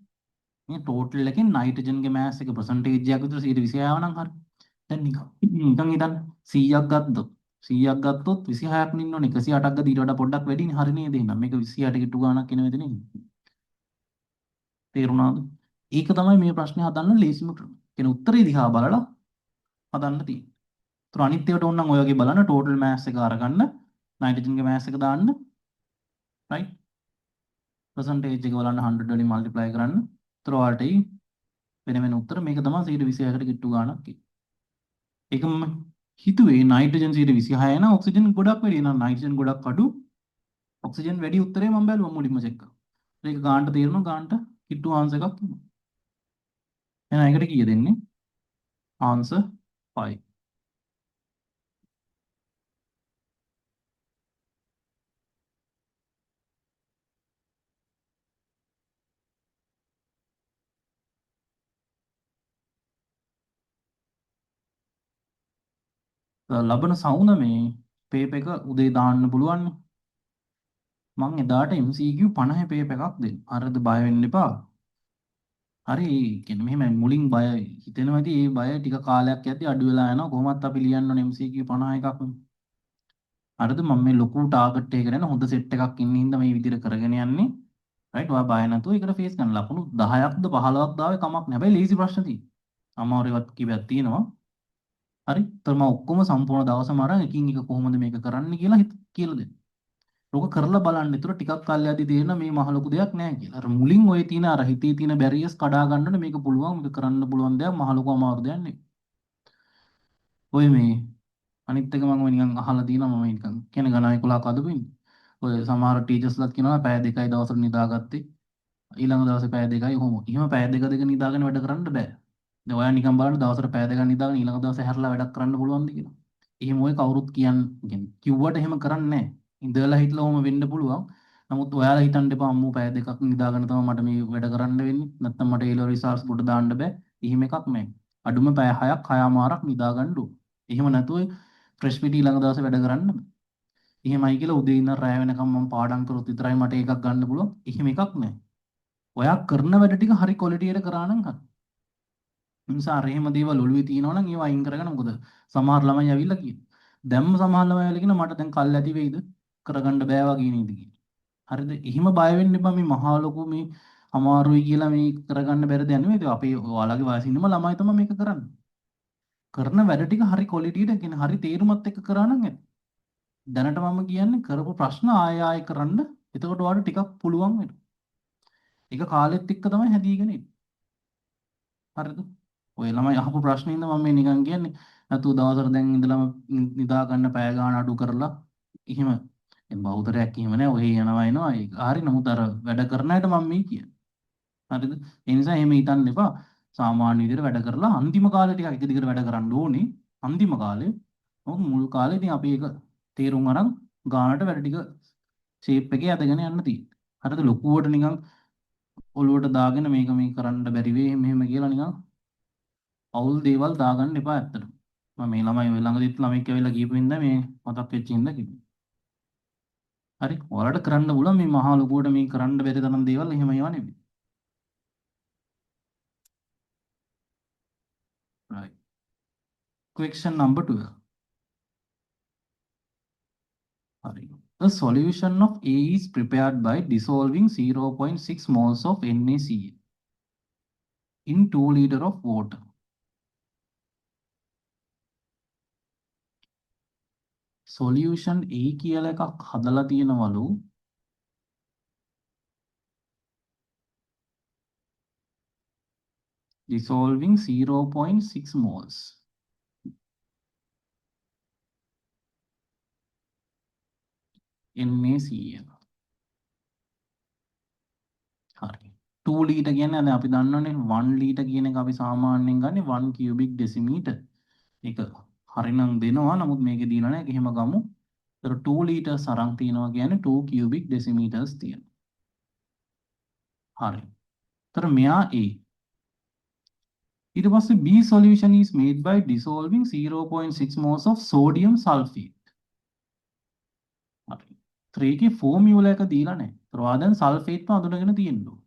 මේ ටෝටල් එකෙන් නයිට්‍රජන්ගේ මෑස් එක පර්සන්ටේජ් එකක් විතර 126 ආවනම් හරි. දැන් නිකන් හිතන්න 100ක් ගත්තොත් 100ක් ගත්තොත් 26ක් නින්න ඕනේ 108ක් ගත්තා ඊට වඩා පොඩ්ඩක් වැඩිනේ හරි නේද එහෙනම් මේක 28 කිට්ටු ගාණක් එන මෙතන තේරුණාද? ඒක තමයි මේ ප්‍රශ්නේ හදන්න ලේසිම ක්‍රම. කියන උත්තරේ දිහා බලලා හදන්න තියෙන්නේ. ඒතර අනිත් ඒවාට ඕනනම් ඔය වගේ බලන්න ටෝටල් මෑස් එක අරගන්න නයිට්‍රජන්ගේ මෑස් එක දාන්න රයිට් පර්සන්ටේජ් එක බලන්න 100 වලින් මල්ටිප්ලයි කරන්න. ඒතර ඔයාලට වෙන වෙන උත්තර මේක තමයි 126කට කිට්ටු ගාණක් කියන්නේ. ඒකම හිතුවේ නයිට්‍රජන් 126 නම් ඔක්සිජන් ගොඩක් වැඩි. එහෙනම් නයිට්‍රජන් ගොඩක් අඩු ඔක්සිජන් වැඩි උත්තරේ මම බැලුවා මුලින්ම චෙක් කරා. ඒක ගානට තේරෙනවා ගානට කිට්ටු ආන්සර් එකක් එනවා. එහෙනම් ඒකට කීය දෙන්නේ? ආන්සර් 5. ලබන සවුන මේ පේපර් එක උදේ දාන්න පුළුවන්. මම එදාට MCQ 50 පේපර් එකක් දෙන්න. හරිද? බය වෙන්න එපා. හරි කියන්නේ මෙහෙම මුලින් බය හිතෙනවා ඉතින් ඒ බය ටික කාලයක් යද්දි අඩු වෙලා යනවා. කොහොමත් අපි ලියන්න ඕනේ MCQ 50 එකක්. හරිද? මම මේ ලොකු ටාගට් එකකට යන හොඳ සෙට් එකක් ඉන්න හින්දා මේ විදිහට කරගෙන යන්නේ. රයිට් ඔයා බය නැතුව ඒකට ෆේස් කරන්න. ලකුණු 10ක්ද 15ක් දාවේ කමක් නැහැ. හැබැයි ලීසි ප්‍රශ්න තියෙනවා. අමාරු ඒවත් කීපයක් තියෙනවා. හරි. ඒතර මම ඔක්කොම සම්පූර්ණ දවසම අරන් එකින් එක කොහොමද මේක කරන්න කියලා කියලා දෙන්න. ඕක කරලා බලන්න. ඒතර ටිකක් කාලයක්දී තේරෙන මේ මහ ලොකු දෙයක් නෑ කියලා. අර මුලින් ඔය තියෙන අර හිතේ තියෙන බැරියර්ස් කඩා ගන්නකොට මේක පුළුවන් මේක කරන්න පුළුවන් දෙයක් මහ ලොකු අමාරු දෙයක් නෙවෙයි. ඔය මේ අනිත් එක මම නිකන් අහලා තියෙනවා මම නිකන් කියන ගණන් 11ක් අදපු ඉන්නේ. ඔය සමහර ටීචර්ස්ලාත් කියනවා පැය දෙකයි දවසට නිදාගත්තේ. ඊළඟ දවසේ පැය දෙකයි කොහොම. එහෙම පැය දෙක දෙක නිදාගෙන වැඩ කරන්න බෑ. දැන් ඔයා නිකන් බලන්න දවසට පැය දෙකක් නිදාගෙන ඊළඟ දවසේ හැරලා වැඩක් කරන්න පුළුවන්ද කියලා. එහෙම ඔය කවුරුත් කියන්නේ කිව්වට එහෙම කරන්නේ නැහැ. ඉඳලා හිටලා ඔහොම වෙන්න පුළුවන්. නමුත් ඔයාලා හිතන්න එපා අම්මෝ පැය දෙකක් නිදාගෙන තමයි මට මේ වැඩ කරන්න වෙන්නේ. නැත්නම් මට ඒ රිසල්ට්ස් පොඩ දාන්න බෑ. එහෙම එකක් නැහැ. අඩුම පැය 6ක් 6මාරක් නිදාගන්න ඕන. එහෙම නැතුව ෆ්‍රෙෂ් පිටි ඊළඟ දවසේ වැඩ කරන්න බෑ. එහෙමයි කියලා උදේ ඉඳන් රැය වෙනකම් මම පාඩම් කරොත් විතරයි මට එකක් ගන්න පුළුවන්. එහෙම එකක් නැහැ. ඔයා කරන වැඩ ටික හරි ක්වොලිටියට කරා නම් හරි. ඒ නිසා අර එහෙම දේවල් ඔළුවේ තියෙනවා නම් ඒවා අයින් කරගන්න. මොකද සමහර ළමයි ඇවිල්ලා කියන. දැම්ම සමහර ළමයි ඇවිල්ලා කියන මට දැන් කල් ඇති වෙයිද කරගන්න බෑ වගේ නේද කියන. හරිද? එහෙම බය වෙන්න එපා මේ මහා ලොකු මේ අමාරුයි කියලා මේ කරගන්න බැරි දෙයක් නෙමෙයි. ඒක අපේ ඔයාලගේ වයසේ ඉන්නම ළමයි තමයි මේක කරන්නේ. කරන වැඩ ටික හරි ක්වොලිටියට කියන හරි තේරුමත් එක්ක කරා නම් ඇති. දැනට මම කියන්නේ කරපු ප්‍රශ්න ආය ආය කරන්න. එතකොට ඔයාලට ටිකක් පුළුවන් වෙනවා. ඒක කාලෙත් එක්ක තමයි හැදීගෙන එන්නේ. හරිද? ඔය ළමයි අහපු ප්‍රශ්නේ ඉඳන් මම මේ නිකන් කියන්නේ නැතු දවසට දැන් ඉඳලම නිදා ගන්න පැය ගාන අඩු කරලා එහෙම දැන් බහුතරයක් එහෙම නෑ ඔහේ යනවා එනවා ඒක හරි නමුත් අර වැඩ කරන අයට මම මේ කියන්නේ හරිද ඒ නිසා එහෙම හිතන්න එපා සාමාන්‍ය විදිහට වැඩ කරලා අන්තිම කාලේ ටිකක් එක දිගට වැඩ කරන්න ඕනේ අන්තිම කාලේ මොකද මුල් කාලේ ඉතින් අපි ඒක තේරුම් අරන් ගානට වැඩ ටික ෂේප් එකේ අදගෙන යන්න තියෙන්නේ හරිද ලොකුවට නිකන් ඔලුවට දාගෙන මේක මේ කරන්න බැරි වෙයි මෙහෙම කියලා නිකන් අවුල් දේවල් දාගන්න එපා ඇත්තට. මම මේ ළමයි ඔය ළඟදිත් ළමෙක් ඇවිල්ලා කියපු හින්දා මේ මතක් වෙච්ච හින්දා කිව්වා. හරි. ඔයාලට කරන්න පුළුවන් මේ මහා ලොකුවට මේ කරන්න බැරි තරම් දේවල් එහෙම ඒවා නෙමෙයි. Right. Question number 12. හරි. A solution of A is prepared by dissolving 0.6 moles of NaCl in 2 liter of water. Solution A කියලා එකක් හදලා තියෙනවලු dissolving 0.6 moles. NaCl. හරි. 2 ලීටර් කියන්නේ දැන් අපි දන්නවනේ 1 ලීටර් කියන එක අපි සාමාන්‍යයෙන් ගන්නේ 1 cubic decimeter. ඒක හරිනම් දෙනවා. නමුත් මේකේ දීලා නැහැ. ඒක එහෙම ගමු. ඒතර 2 liters අරන් තියනවා කියන්නේ 2 cubic decimeters තියෙනවා. හරි. ඒතර මෙයා A. ඊට පස්සේ B solution is made by dissolving 0.6 moles of sodium sulfate. හරි. 3 ගේ ෆෝමියුලා එක දීලා නැහැ. ඒතර ඔයා දැන් සල්ෆේට් අඳුනගෙන තියෙන්න ඕන.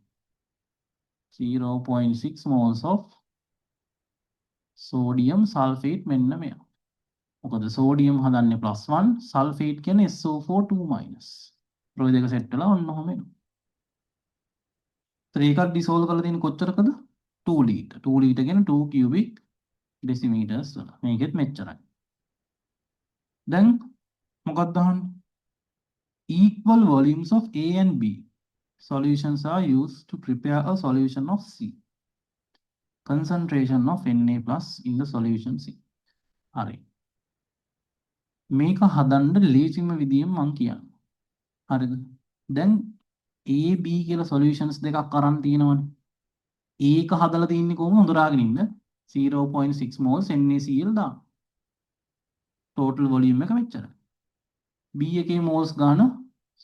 0.6 moles of sodium sulfate මෙන්න මෙයා. මොකද සෝඩියම් හදන්නේ +1 සල්ෆේට් කියන්නේ SO4 2-. ඔය දෙක සෙට් වෙලා ඔන්න ඔහම එනවා. ඒතර ඒකත් ඩිසෝල්ව් කරලා තියෙන කොච්චරකද 2 ලීටර් 2 ලීටර් කියන්නේ 2 cubic decimeters වල. මේකෙත් මෙච්චරයි. දැන් මොකක්ද අහන්නේ? Equal volumes of A and B solutions are used to prepare a solution of C. Concentration of Na plus in the solution C. හරි. මේක හදන්න ලේසිම විදියෙන් මම කියන්නම්. හරිද? දැන් A B කියලා solutions දෙකක් අරන් තියෙනවනේ. ඒක හදලා තින්නේ කොහොමද හොඳරාගෙන ඉන්න 0.6 moles NaCl දාන්න. total volume එක මෙච්චරයි. B එකේ moles ගාන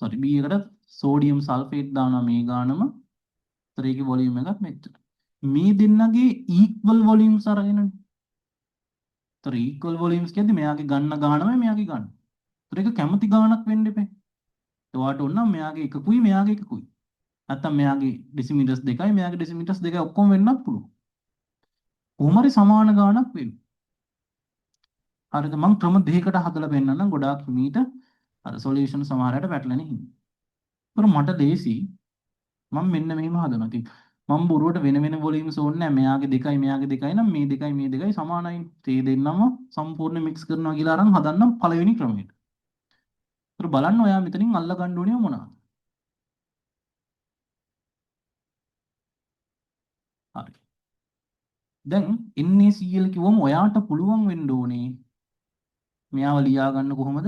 sorry B එකට sodium sulfate දානවා මේ ගානම. ඒතර ඒකේ volume එකත් මෙච්චරයි. මේ දෙන්නගේ equal volumes අරගෙනනේ. ඒතර equal volumes කියද්දි මෙයාගේ ගන්න ගානමයි මෙයාගේ ගන්න. ඒතර ඒක කැමති ගානක් වෙන්න එපේ. ඔයාට ඕන නම් මෙයාගේ එකකුයි මෙයාගේ එකකුයි. නැත්තම් මෙයාගේ ඩෙසිමීටර්ස් දෙකයි මෙයාගේ ඩෙසිමීටර්ස් දෙකයි ඔක්කොම වෙන්නත් පුළුවන්. කොහොම හරි සමාන ගාණක් වෙන්න. හරිද? මම ක්‍රම දෙකකට හදලා පෙන්නන්නම් ගොඩාක් මීට අර සොලියුෂන් සමහරකට පැටලෙන හින්දා. ඒතර මට ලේසි මම මෙන්න මෙහෙම හදනවා. ඉතින් මම බොරුවට වෙන වෙන වොලියුම්ස් ඕනේ නැහැ. මෙයාගේ දෙකයි මෙයාගේ දෙකයි නම් මේ දෙකයි මේ දෙකයි සමානයි. ඒ දෙන්නම සම්පූර්ණ මික්ස් කරනවා කියලා අරන් හදන්නම් පළවෙනි ක්‍රමයට. ඒතර බලන්න ඔයා මෙතනින් අල්ල ගන්න ඕනේ මොනවද? හරි. දැන් NaCl කිව්වම ඔයාට පුළුවන් වෙන්න ඕනේ මෙයාව ලියා ගන්න කොහොමද?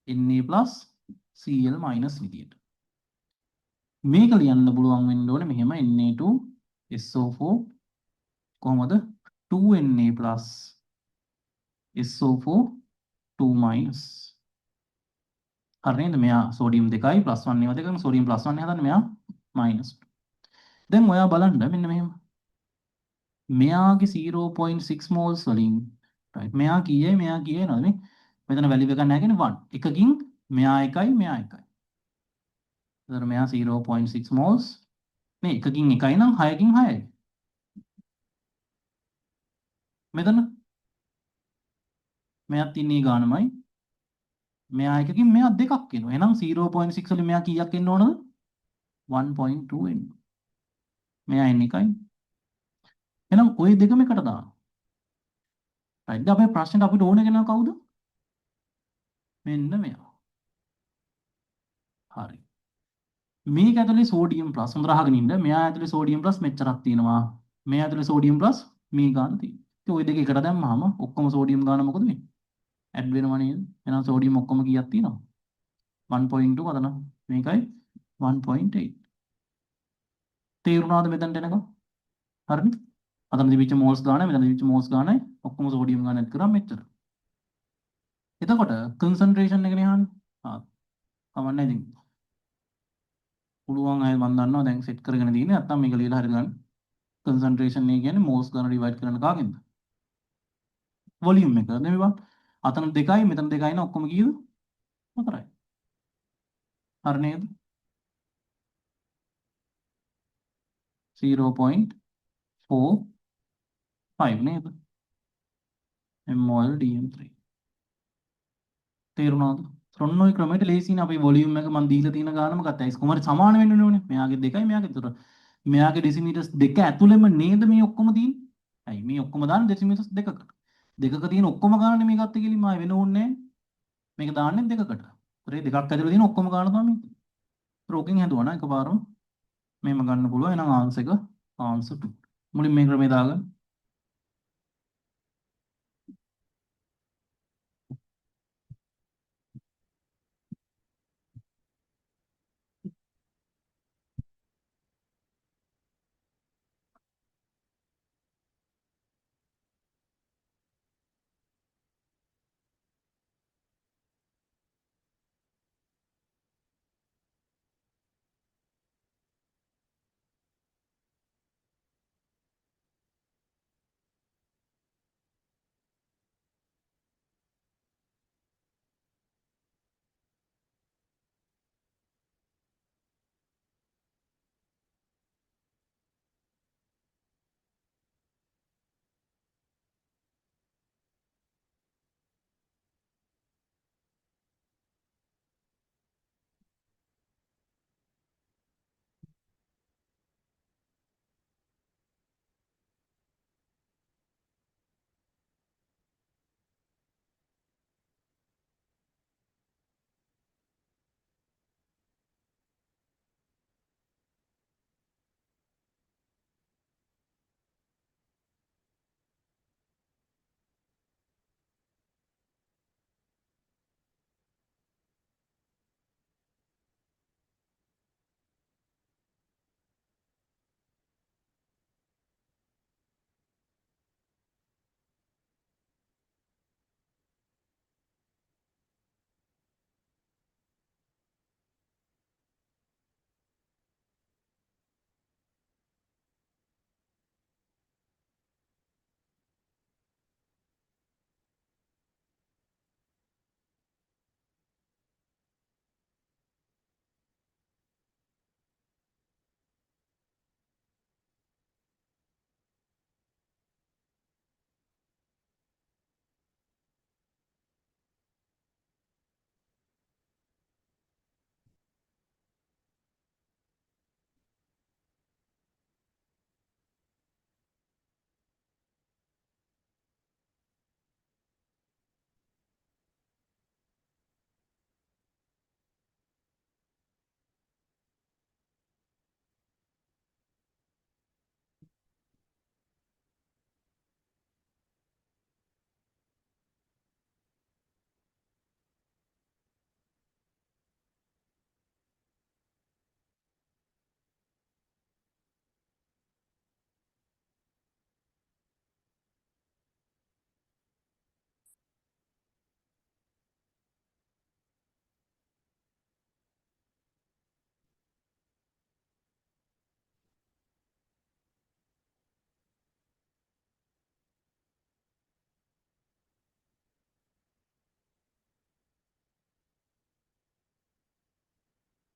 Na Cl විදියට. මේක ලියන්න පුළුවන් වෙන්න ඕනේ මෙහෙම Na2SO4 කොහොමද? 2Na SO4 2 හරි නේද? මෙයා සෝඩියම් 2යි +1 ඒවා දෙකම සෝඩියම් +1 හදන්න මෙයා -2. දැන් ඔයා බලන්න මෙන්න මෙහෙම. මෙයාගේ 0.6 moles වලින් right මෙයා කීයයි මෙයා කීයයි නේද මේ? මෙතන වැලියු එකක් නැහැ කියන්නේ 1. එකකින් මෙයා එකයි මෙයා එකයි. එතකොට මෙයා 0.6 moles මේ එකකින් එකයි නම් 6කින් 6යි. මෙතන මෙයාත් ඉන්නේ ගානමයි. මෙයා එකකින් මෙයා දෙකක් එනවා. එහෙනම් 0.6 වලින් මෙයා කීයක් එන්න ඕනද? 1.2 එන්න. මෙයා එන්නේ එකයි. එහෙනම් ওই දෙකම එකට දාන්න. right දැන් අපේ ප්‍රශ්නෙට අපිට ඕන කෙනා කවුද? මෙන්න මෙයා. හරි. මේක ඇතුලේ සෝඩියම් ප්ලස් හොඳට අහගෙන ඉන්න. මෙයා ඇතුලේ සෝඩියම් ප්ලස් මෙච්චරක් තියෙනවා. මේ ඇතුලේ සෝඩියම් ප්ලස් මේ ගාන තියෙනවා. ඉතින් ওই දෙක එකට දැම්මහම ඔක්කොම සෝඩියම් ගාන මොකද වෙන්නේ? ඇඩ් වෙනවා නේද? එහෙනම් සෝඩියම් ඔක්කොම කීයක් තියෙනවද? 1.2 අතන මේකයි 1.8. තේරුණාද මෙතනට එනකම්? හරිනේ? අතන තිබිච්ච මෝල්ස් ගාන මෙතන තිබිච්ච මෝල්ස් ගානයි ඔක්කොම සෝඩියම් ගාන ඇඩ් කරාම මෙච්චර. එතකොට කන්සන්ට්‍රේෂන් එකනේ අහන්නේ. කමන්නේ ඉතින්. පුළුවන් අය මම දන්නවා දැන් සෙට් කරගෙන තියෙන්නේ නැත්නම් මේක ලියලා හරි ගන්න. කන්සන්ට්‍රේෂන් එක කියන්නේ මෝල්ස් ගාන ඩිවයිඩ් කරන කාගෙන්ද? වොලියුම් එක. නෙමෙයි බං. අතන 2යි මෙතන 2යි නේ ඔක්කොම කීයද? 4යි. හරි නේද? 0.45 නේද? mol dm3. තේරුණාද? ඔන්න ඔය ක්‍රමයට ලේසියිනේ අපි වොලියුම් එක මම දීලා තියෙන ගානම ගත්තා. ඒක කොහමද සමාන වෙන්න ඕනේ? මෙයාගේ 2යි මෙයාගේ 2. මෙයාගේ ඩෙසිමීටර්ස් 2 ඇතුළෙම නේද මේ ඔක්කොම තියෙන්නේ? ඇයි මේ ඔක්කොම දාන්නේ ඩෙසිමීටර්ස් 2කට? දෙකක තියෙන ඔක්කොම ගානනේ මේ ගත්තේ කියලා මායි වෙන ඕනේ නැහැ. මේක දාන්නේ දෙකකට. ඒතරේ දෙකක් ඇතුළේ තියෙන ඔක්කොම ගාන තමයි මේක. ඕකෙන් හැදුවා නම් එකපාරම මෙහෙම ගන්න පුළුවන්. එහෙනම් ආන්සර් එක ආන්සර් 2. මුලින් මේ ක්‍රමේ දාගන්න.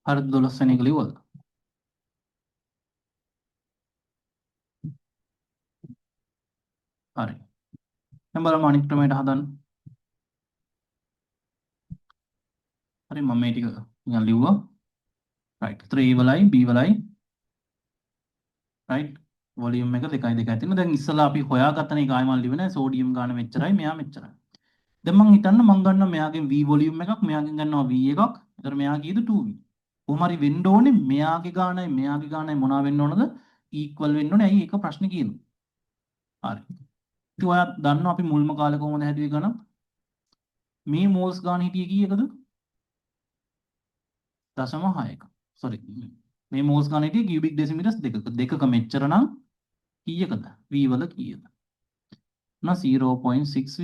හරිද 12 වෙනි එක ලියුවද? හරි. දැන් බලමු අනිත් ක්‍රමයට හදන්න. හරි මම මේ ටික නිකන් ලිව්වා. right. 3 වලයි B වලයි right වොලියුම් එක 2යි 2යි තියෙනවා. දැන් ඉස්සලා අපි හොයාගත්තන එක ආයෙ මම ලිව්වේ නැහැ. සෝඩියම් ගාන මෙච්චරයි මෙයා මෙච්චරයි. දැන් මං හිතන්න මං ගන්නවා මෙයාගෙන් V වොලියුම් එකක් මෙයාගෙන් ගන්නවා V එකක්. එතකොට මෙයා කීයද 2V. කොහොම හරි වෙන්න ඕනේ මෙයාගේ ගානයි මොනවා වෙන්න ඕනද? equal වෙන්න ඕනේ. ඇයි ඒක ප්‍රශ්නේ කියනවා. හරි. ඉතින් ඔයා දන්නවා අපි මුල්ම කාලේ කොහොමද හැදුවේ ගණන්? මේ මෝල්ස් ගාන හිටියේ කීයකද? 0.6ක. sorry. මේ මෝල්ස් ගාන හිටියේ කියුබික් ඩෙසිමීටර්ස් දෙකක. දෙකක මෙච්චර නම් කීයකද? V වල කීයද? ना 0.6V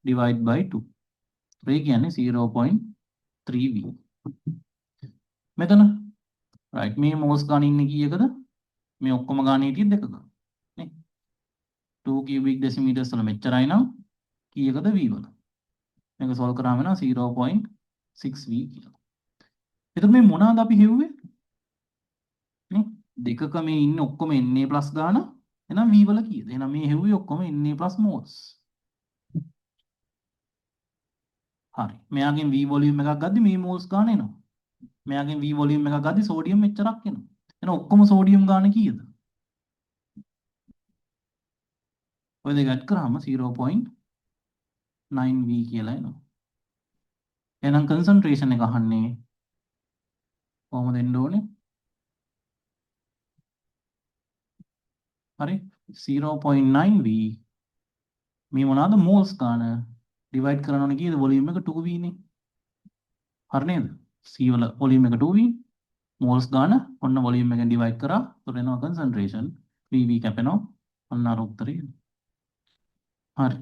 divide by 2. ඒ කියන්නේ 0.3V. මෙතන right මේ මෝල්ස් ගාන ඉන්නේ කීයකද? මේ ඔක්කොම ගාන හිටියේ දෙකක. නේ? 2 cubic decimeters වල මෙච්චරයි නම් කීයකද V වල? මේක solve කරාම එනවා 0.6V කියලා. එතකොට මේ මොනවාද අපි හෙව්වේ? නේ? දෙකක මේ ඉන්නේ ඔක්කොම Na+ ගාන. එහෙනම් V වල කීයද? එහෙනම් මේ හෙව්වේ ඔක්කොම Na+ moles. හරි. මෙයාගෙන් V වොලියුම් එකක් ගද්දි මේ moles ගාන එනවා. මෙයාගෙන් V වොලියුම් එකක් ගද්දි සෝඩියම් මෙච්චරක් එනවා. එහෙනම් ඔක්කොම සෝඩියම් ගාන කීයද? ඔය දෙක ඇඩ් කරාම 0.9V කියලා එනවා. එහෙනම් කන්සන්ට්‍රේෂන් එක අහන්නේ කොහොමද එන්න ඕනේ? හරි 0.9V මේ මොනවාද මෝල්ස් ගාන ඩිවයිඩ් කරන්න ඕනේ කීයද වොලියුම් එක 2V නේ. හරි නේද? C වල වොලියුම් එක 2V මෝල්ස් ගාන ඔන්න වොලියුම් එකෙන් ඩිවයිඩ් කරා. ඒතර එනවා කන්සන්ට්‍රේෂන් VV කැපෙනවා. ඔන්න අර උත්තරේ. හරි.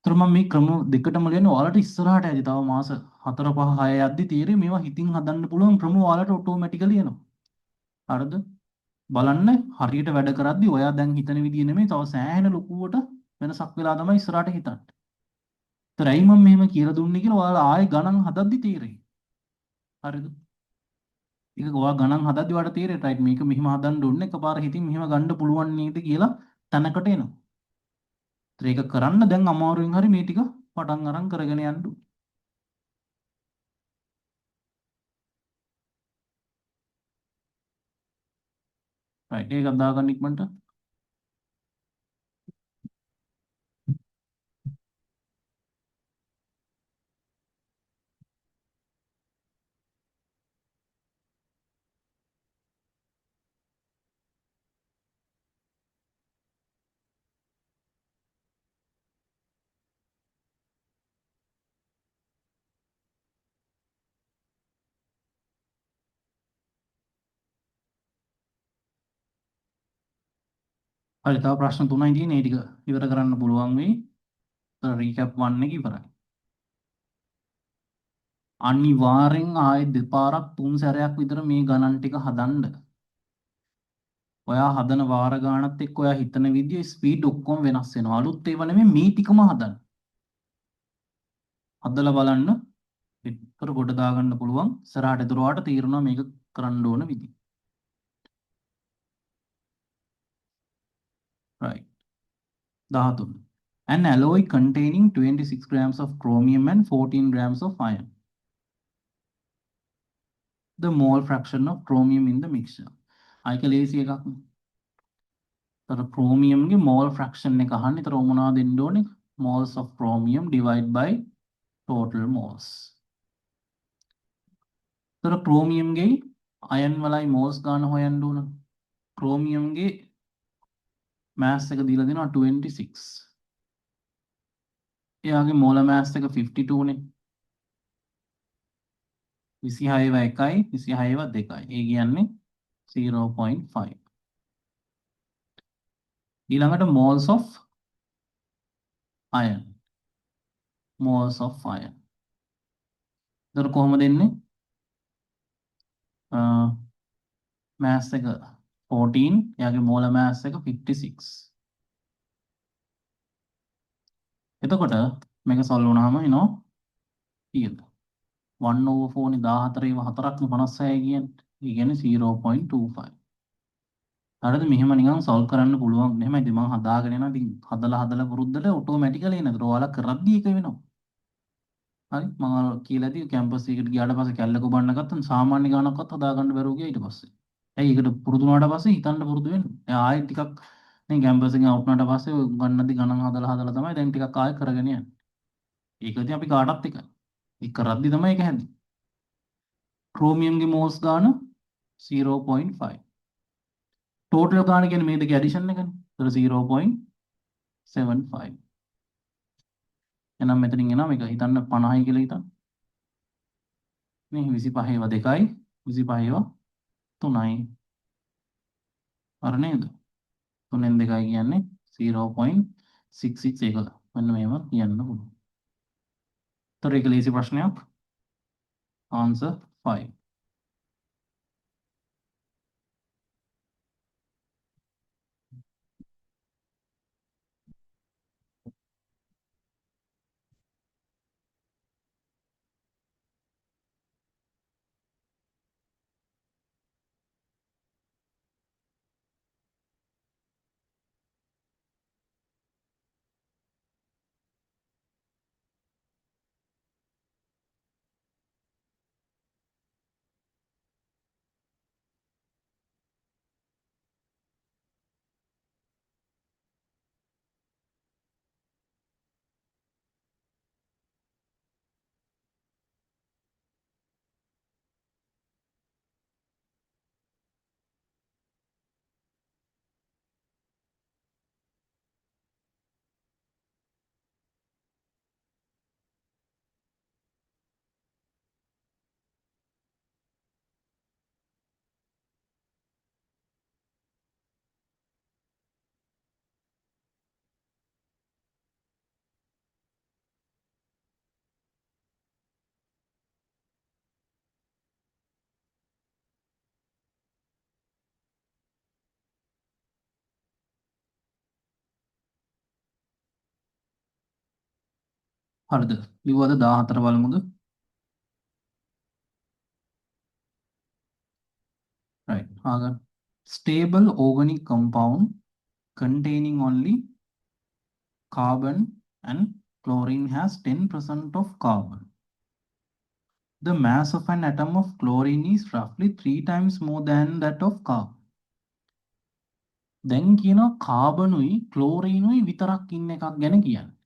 ඒතර මම මේ ක්‍රම දෙකටම ලියන්නේ ඔයාලට ඉස්සරහට ඇති. තව මාස 4 5 6 යද්දි තීරේ මේවා හිතින් හදන්න පුළුවන් ක්‍රම ඔයාලට ඔටෝමැටිකලි එනවා. හරිද? බලන්න හරියට වැඩ කරද්දි ඔයා දැන් හිතන විදිය නෙමෙයි තව සෑහෙන ලොකුවට වෙනසක් වෙලා තමයි ඉස්සරහට හිතන්නේ. ඒතර ඇයි මම මෙහෙම කියලා දුන්නේ කියලා ඔයාලා ආයෙ ගණන් හදද්දි තීරෙයි. හරිද? ඒක ඔයා ගණන් හදද්දි ඔයාලට තීරෙයි රයිට් මේක මෙහෙම හදන්න ඕනේ එකපාර හිතින් මෙහෙම ගන්න පුළුවන් නේද කියලා තැනකට එනවා. ඒතර ඒක කරන්න දැන් අමාරුවෙන් හරි මේ ටික පටන් අරන් කරගෙන යන්න. රයිට් ඒක දාගන්න ඉක්මනට. හරි තව ප්‍රශ්න 3යි තියෙන්නේ. ඒ ටික ඉවර කරන්න පුළුවන් වෙයි. ඒතර රීකැප් 1 එක ඉවරයි. අනිවාර්යෙන් ආයෙ දෙපාරක් තුන් සැරයක් විතර මේ ගණන් ටික හදන්න. ඔයා හදන වාර ගානත් එක්ක ඔයා හිතන විදිය ස්පීඩ් ඔක්කොම වෙනස් වෙනවා. අලුත් ඒවා නෙමෙයි මේ ටිකම හදන්න. හදලා බලන්න. පිටතර ගොඩ දාගන්න පුළුවන්. ඉස්සරහට දරුවාට තීරණා මේක කරන්න ඕන විදිය. right 13. An alloy containing 26 grams of chromium and 14 grams of iron. The mole fraction of chromium in the mixture. ආයික ලේසි එකක්. තර chromiumගේ mole fraction එක අහන්නේ. ඒතර මොනවද දෙන්න ඕනේ? moles of chromium divide by total moles. තර chromiumගේ iron වලයි moles ගන්න හොයන්න ඕන. chromiumගේ mass එක දීලා දෙනවා 26. එයාගේ molar mass එක 52 නේ. 26ව 1යි 26ව 2යි. ඒ කියන්නේ 0.5. ඊළඟට moles of iron. moles of iron. ඒතර කොහොමද දෙන්නේ? mass එක 14, එයාගේ molar mass එක 56. එතකොට මේක solve වුණාම එනවා කීයද? 1/4 නේ 14 ඒවා 4ක්නේ 56 කියන්නේ. ඒ කියන්නේ 0.25. හරිද? මෙහෙම නිකන් සෝල්ව් කරන්න පුළුවන්. මෙහෙම ඉතින් මම හදාගෙන යනවා. ඉතින් හදලා පුරුද්දට ඔටෝමැටිකලි එනවා. ඒතර ඔයාලා කරද්දී ඒක වෙනවා. හරි? මම කියලා ඇති කැම්පස් එකට ගියාට පස්සේ කැල්ලක බන්න ගත්තම සාමාන්‍ය ගානක්වත් හදාගන්න බැරුව ගියා ඊට පස්සේ. ඇයි ඒකට පුරුදු වුණාට පස්සේ හිතන්න පුරුදු වෙන්න. දැන් ආයෙත් ටිකක් දැන් කැම්පස් එකෙන් අවුට් වුණාට පස්සේ ගන්නදී ගණන් හදලා තමයි දැන් ටිකක් ආයෙ කරගෙන යන්නේ. ඒක ඉතින් අපි කාටත් එකයි. ඒක කරද්දි තමයි ඒක හැදෙන්නේ. ක්‍රෝමියම්ගේ මෝල්ස් ගාන 0.5. ටෝටල් ගාන කියන්නේ මේ දෙකේ ඇඩිෂන් එකනේ. ඒතර 0.75. එහෙනම් මෙතනින් එනවා මේක හිතන්න 50යි කියලා හිතන්න. නේ 25 ඒවා 2යි 25 ඒවා 3යි. අර නේද? 3න් 2යි කියන්නේ 0.66 ඒක. මෙන්න මේව කියන්න පුළුවන්. ඒතර ඒක ලේසි ප්‍රශ්නයක්. answer 5. හරිද? ලිව්වද 14 බලමුද? right. ආගන්න. Stable organic compound containing only carbon and chlorine has 10% of carbon. The mass of an atom of chlorine is roughly 3 times more than that of carbon. දැන් කියනවා කාබනුයි ක්ලෝරීනුයි විතරක් ඉන්න එකක් ගැන කියන්නේ.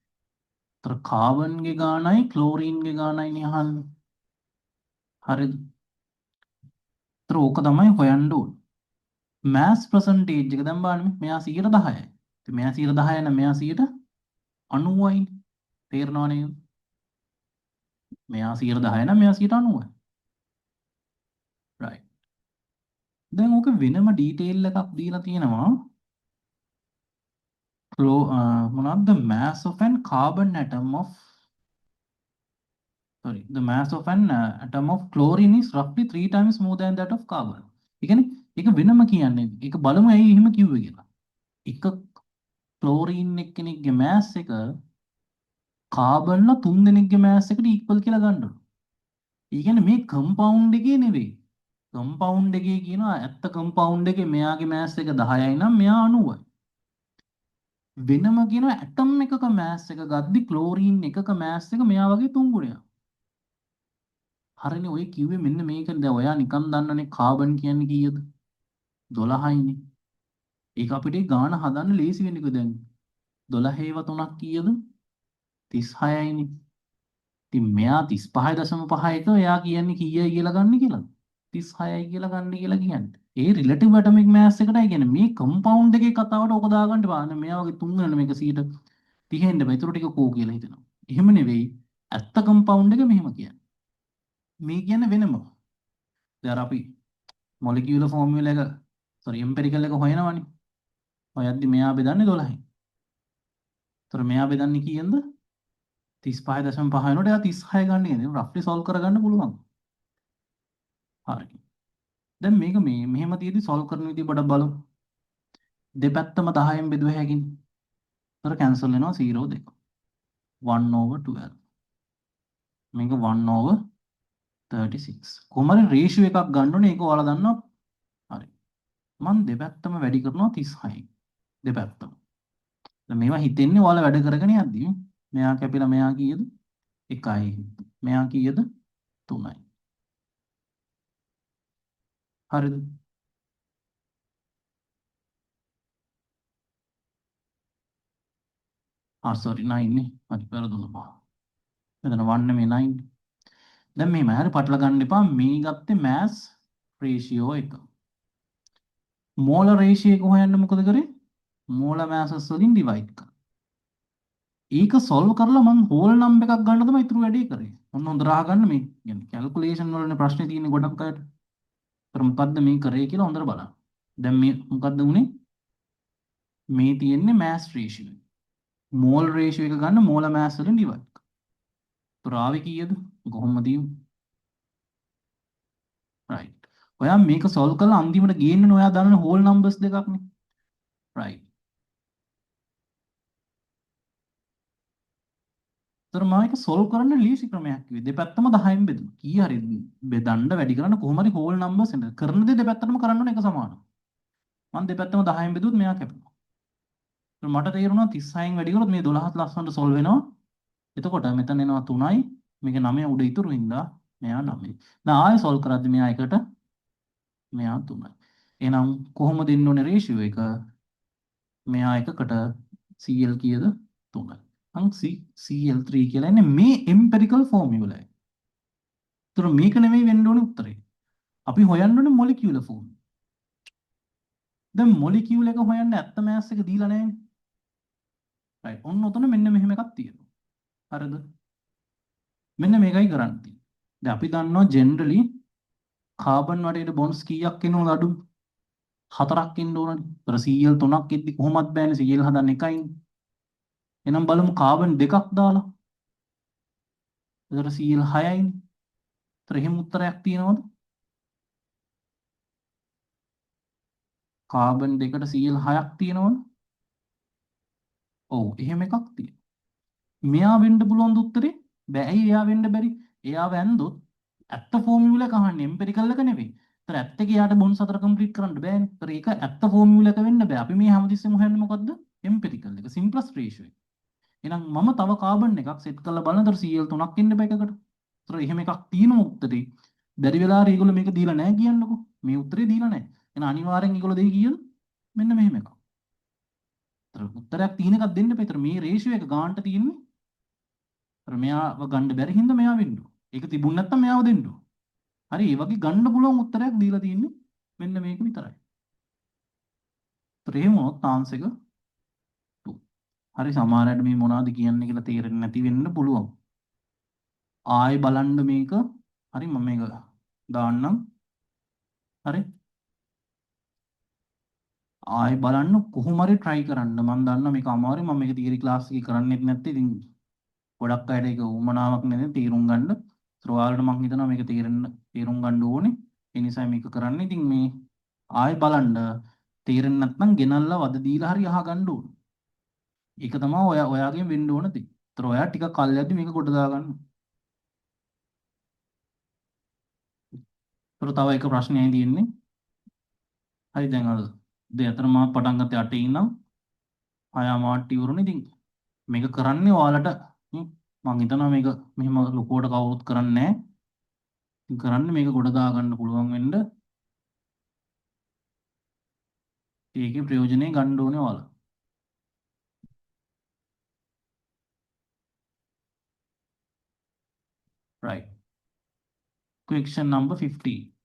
ඒතර කාබන්ගේ ගානයි ක්ලෝරීන්ගේ ගානයි අහන්නේ. හරිද? ඒතර ඕක තමයි හොයන්න ඕනේ. mass percentage එක දැන් බලන්න මෙයා 10%යි. ඉතින් මෙයා 10% නම් මෙයා 90යි. තේරෙනව නේද? මෙයා 10% නම් මෙයා 90යි. right. දැන් ඕක වෙනම ඩීටේල් එකක් දීලා තියෙනවා. මොනවද? the mass of an carbon atom of the mass of an atom of chlorine is roughly 3 times more than that of carbon. ඒ කියන්නේ ඒක වෙනම කියන්නේ. ඒක බලමු ඇයි එහෙම කිව්වේ කියලා. එක ක්ලෝරීන් එක්කෙනෙක්ගේ mass එක කාබන්ලා 3 දෙනෙක්ගේ mass එකට equal කියලා ගන්නවා. ඒ කියන්නේ මේ කම්පවුන්ඩ් එකේ නෙවෙයි. කම්පවුන්ඩ් එකේ කියනවා ඇත්ත කම්පවුන්ඩ් එකේ මෙයාගේ mass එක 10යි නම් මෙයා 90යි. වෙනම කියනවා ඇටම් එකක mass එක ගද්දි ක්ලෝරීන් එකක mass එක මෙයා වගේ 3 ගුණයක්. හරිනේ ඔය කිව්වේ මෙන්න මේක. දැන් ඔයා නිකන් දන්නනේ කාබන් කියන්නේ කීයද? 12යිනේ. ඒක අපිට ගාන හදන්න ලේසි වෙන්නේ කොහෙද දැන්? 12 ඒවා 3ක් කීයද? 36යිනේ. ඉතින් මෙයා 35.5 එක එයා කියන්නේ කීයයි කියලා ගන්න කියලා. 36යි කියලා ගන්න කියලා කියන්නේ. ඒ රිලටිව් ඇටොමික් මාස් එකටයි කියන්නේ මේ කම්පවුන්ඩ් එකේ කතාවට ඔක දාගන්න බෑ. මෙයා වගේ 3 වෙන මේක 30 එන්න බෑ. ඊටු ටික කෝ කියලා හිතනවා. එහෙම නෙවෙයි. ඇත්ත කම්පවුන්ඩ් එක මෙහෙම කියන්නේ. මේ කියන්නේ වෙනම. දැන් අපි මොලිකියුලර් ෆෝමියුලා එක එම්පිරිකල් එක හොයනවනේ. හොයද්දි මෙයා බෙදන්නේ 12යි. ඒතර මෙයා බෙදන්නේ කීයෙන්ද? 35.5 වෙනකොට එයා 36 ගන්න කියන්නේ. රෆ්ලි සෝල්ව් කරගන්න පුළුවන්. හරි. දැන් මේක මෙහෙම තියදී සෝල්ව් කරන විදිහ පොඩක් බලමු. දෙපැත්තම 10න් බෙදුව හැකිනේ. ඒතර කැන්සල් වෙනවා 0 2. 1/12. මේක 1/12. 36. කොහොම හරි රේෂියෝ එකක් ගන්න ඕනේ. ඒක ඔයාලා දන්නවා. හරි. මම දෙපැත්තම වැඩි කරනවා 36. දෙපැත්තම. දැන් මේවා හිතෙන්නේ ඔයාලා වැඩ කරගෙන යද්දි. මෙයා කැපිලා මෙයා කීයද? 1යි. මෙයා කීයද? 3යි. හරිද? සෝරි 9 නේ. හරි පෙරදුනා. මෙතන 1 නෙමෙයි 9. දැන් මේ මහරි පටල ගන්න එපා. මේ ගත්තේ මෑස් රේෂියෝ එක. මෝල රේෂියෝ එක හොයන්න මොකද කරේ? මෝල මෑසස් වලින් ඩිවයිඩ් කරා. ඒක සොල්ව් කරලා මම හෝල් නම්බර් එකක් ගන්න තමයි ඉතුරු වැඩේ කරේ. ඔන්න හොඳට අහගන්න මේ කියන්නේ කැල්කියුලේෂන් වලනේ ප්‍රශ්නේ තියෙන්නේ ගොඩක් අයට. ඒතර මොකද්ද මේ කරේ කියලා හොඳට බලන්න. දැන් මේ මොකද්ද උනේ? මේ තියෙන්නේ මෑස් රේෂියෝ. මෝල් රේෂියෝ එක ගන්න මෝල මෑස් වලින් ඩිවයිඩ් කරා. ඒතර ආවේ කීයද? කොහොමද right. ඔයා මේක සොල්ව් කරලා අන්තිමට ගේන්නේ ඔයා දන්න හෝල් නම්බර්ස් දෙකක්නේ. right. ඒතර මම ඒක සොල්ව් කරන්න ලීසි ක්‍රමයක් කිව්වේ. දෙපැත්තම 10න් බෙදුවා. කී හරි බෙදන්න වැඩි කරන්න කොහොම හරි හෝල් නම්බර්ස් එන්න. කරන දේ දෙපැත්තටම කරන්න ඕන එක සමානයි. මම දෙපැත්තම 10න් බෙදුවොත් මෙයා කැපෙනවා. ඒතර මට තේරුණා 36න් වැඩි කරොත් මේ 12ත් ලස්සනට සොල්ව් වෙනවා. එතකොට මෙතන එනවා 3යි. මේක 9 උඩ ඉතුරු හින්දා මෙයා 9. දැන් ආයෙ සොල්ව් කරද්දි මෙයා 1ට මෙයා 3යි. එහෙනම් කොහොමද දෙන්න ඕනේ රේෂියෝ එක? මෙයා එකකට CL කීයද? 3යි. අං CL3 කියලා එන්නේ මේ එම්පිරිකල් ෆෝමියුලා එක. ඒතර මේක නෙමෙයි වෙන්න ඕනේ උත්තරේ. අපි හොයන්න ඕනේ මොලිකියුලර් ෆෝම්. දැන් මොලිකියුල් එක හොයන්න ඇත්ත මෑස් එක දීලා නැහැනේ. රයිට්. ඔන්න ඔතන මෙන්න මෙහෙම එකක් තියෙනවා. හරිද? මෙන්න මේකයි කරන්න තියෙන්නේ. දැන් අපි දන්නවා ජෙනරලි කාබන් වටේට බොන්ඩ්ස් කීයක් එනවද අඩු? 4ක් ඉන්න ඕනනේ. ඒතර CL 3ක් ඉද්දි කොහොමත් බෑනේ CL හදන්න එකයිනේ. එහෙනම් බලමු කාබන් දෙකක් දාලා. ඒතර CL 6යිනේ. ඒතර එහෙම උත්තරයක් තියෙනවද? කාබන් දෙකට CL 6ක් තියෙනවද? ඔව් එහෙම එකක් තියෙනවා. මෙයා වෙන්න පුළුවන් උත්තරේ බෑ. ඇයි එයා වෙන්න බැරි? එයා වැන්දොත් ඇත්ත ෆෝමියුලා එක අහන්නේ එම්පිරිකල් එක නෙවෙයි. ඒතර ඇත්ත එක යාට බොන්ස් හතර කම්ප්ලීට් කරන්න බෑනේ. ඒතර ඒක ඇත්ත ෆෝමියුලා එක වෙන්න බෑ. අපි මේ හැමතිස්සෙම හොයන්නේ මොකද්ද? එම්පිරිකල් එක. සිම්ප්ලස් රේෂියෝ එක. එහෙනම් මම තව කාබන් එකක් සෙට් කරලා බලනතර CL 3ක් ඉන්න බෑ එකකට. ඒතර එහෙම එකක් තියෙනවා උත්තරේ. බැරි වෙලාවට ඒගොල්ලෝ මේක දීලා නැහැ කියන්නකෝ. මේ උත්තරේ දීලා නැහැ. එහෙනම් අනිවාර්යෙන් ඒගොල්ලෝ දෙයි කියද? මෙන්න මෙහෙම එකක්. ඒතර උත්තරයක් තියෙන එකක් දෙන්න බෑ. ඒතර මේ රේෂියෝ එක ගන්නට තියෙන්නේ මෙයාව ගන්න බැරි හින්දා මෙයා වෙන්න ඕන. ඒක තිබුණ නැත්නම් මෙයාව දෙන්න ඕන. හරි ඒ වගේ ගන්න පුළුවන් උත්තරයක් දීලා තියෙන්නේ මෙන්න මේක විතරයි. ඒතර එහෙම වුණොත් ආන්සර් එක 2. හරි සමහරවිට මේ මොනවද කියන්නේ කියලා තේරෙන්නේ නැති වෙන්න පුළුවන්. ආයෙ බලන්න මේක. හරි මම මේක දාන්නම්. හරි ආයෙ බලන්න කොහොම හරි try කරන්න. මම දන්නවා මේක අමාරුයි. මම මේක තියරි ක්ලාස් එකේ කරන්නෙත් නැත්තේ. ඉතින් ගොඩක් අයට ඒක උමනාවක් නෙවෙයි තීරුම් ගන්න. ඒතර ඔයාලට මම හිතනවා මේක තීරුම් ගන්න ඕනේ. ඒ නිසා මේක කරන්න. ඉතින් මේ ආයෙ බලන්න තේරෙන්නේ නැත්නම් ගෙනල්ලා වද දීලා හරි අහගන්න ඕනේ. ඒක තමයි ඔයාගෙන් වෙන්න ඕන දේ. ඒතර ඔයා ටිකක් කල් යද්දි මේක කොට දාගන්න. ඒතර තව එක ප්‍රශ්නයයි තියෙන්නේ. හරි දැන් අර දෙය අතර මම පටන් ගත්තේ 8 ඉඳන් 6 මාට්ටි වරුනේ. ඉතින් මේක කරන්නේ ඔයාලට මම හිතනවා මේක මෙහෙම ලොකුවට කවුරුත් කරන්නේ නැහැ. කරන්නේ මේක ගොඩ දාගන්න පුළුවන් වෙන්න ඒකේ ප්‍රයෝජනෙ ගන්න ඕනේ ඔයාලා. right. Question number 50.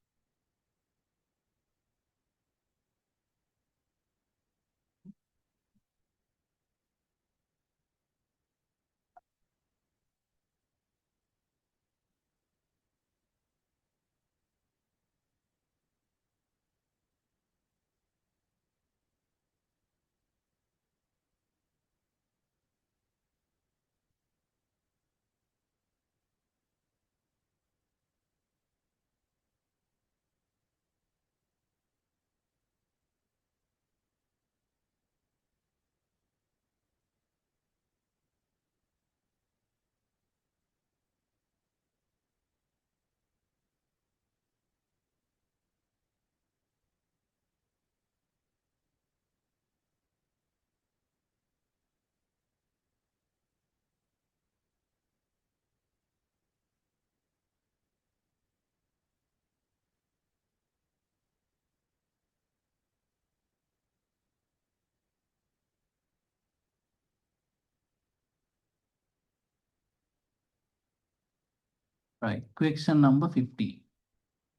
right question number 50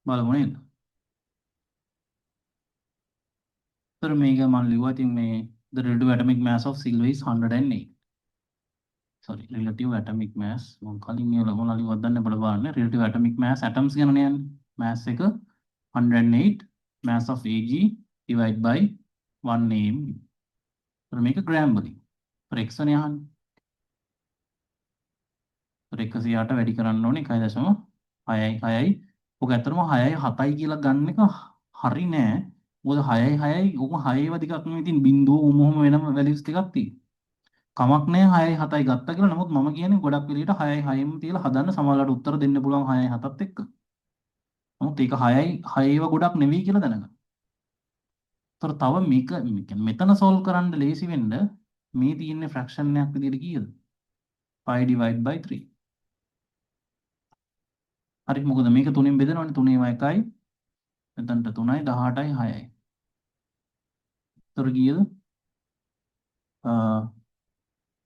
බලමු නේද? तर මේක මම ලිව්වා ඉතින් මේ the relative atomic mass of silver is 108 sorry relative atomic mass මම කලින් මොනවා ලිව්වද දන්නේ අපිට බලන්න relative atomic mass atoms ගැනනේ යන්නේ mass එක 108 mass of Ag divided by 1 am तर මේක gram වලින් per x නේ අහන්නේ per 108 වැඩි කරන්න ඕනේ 1.6යි ඔක ඇත්තටම 6යි 7යි කියලා ගන්න එක හරි නෑ මොකද 6යි 6යි ඔක 6 ඒවා ටිකක් නෙමෙයි ඉතින් බිංදුව උමොහම වෙනම වැලියුස් ටිකක් තියෙනවා කමක් නැහැ 6යි 7යි ගත්තා කියලා. නමුත් මම කියන්නේ ගොඩක් වෙලෙට 6යි 6යිම තියලා හදන්න සමහරවිට උත්තර දෙන්න පුළුවන් 6යි 7ත් එක්ක. නමුත් ඒක 6යි 6ඒව ගොඩක් නෙවෙයි කියලා දැනගන්න. ඒතර තව මේක කියන්නේ මෙතන සෝල්ව් කරන්න ලේසි වෙන්න මේ තියෙන්නේ ෆ්‍රැක්ෂන් එකක් විදිහට කීයද? 5 divide by 3. හරි මොකද මේක 3න් බෙදනවනේ 3 ඒවා 1යි. මෙතනට 3යි 18යි 6යි. ඒතර කීයද?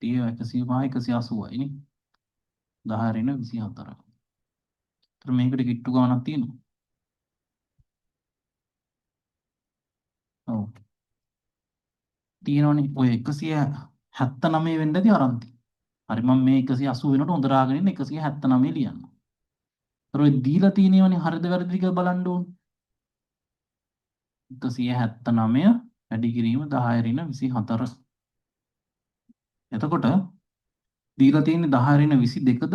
30 105 180යි නේ. 10 රින 24. ඒතර මේකට කිට්ටු ගානක් තියෙනවා. ඔව්. තියෙනවනේ ඔය 179 වෙන්න ඇති අරන් තියෙන්නේ. හරි මම මේ 180 වෙනකොට හොඳට ආගෙන ඉන්න 179 ලියන්න. ඒතර ඔය දීලා තියෙනවනේ හරිද වැරදිද කියලා බලන්න ඕනේ. 179 වැඩි කිරීම 10 රින 24. එතකොට දීලා තියෙන්නේ 10 රින 22ද?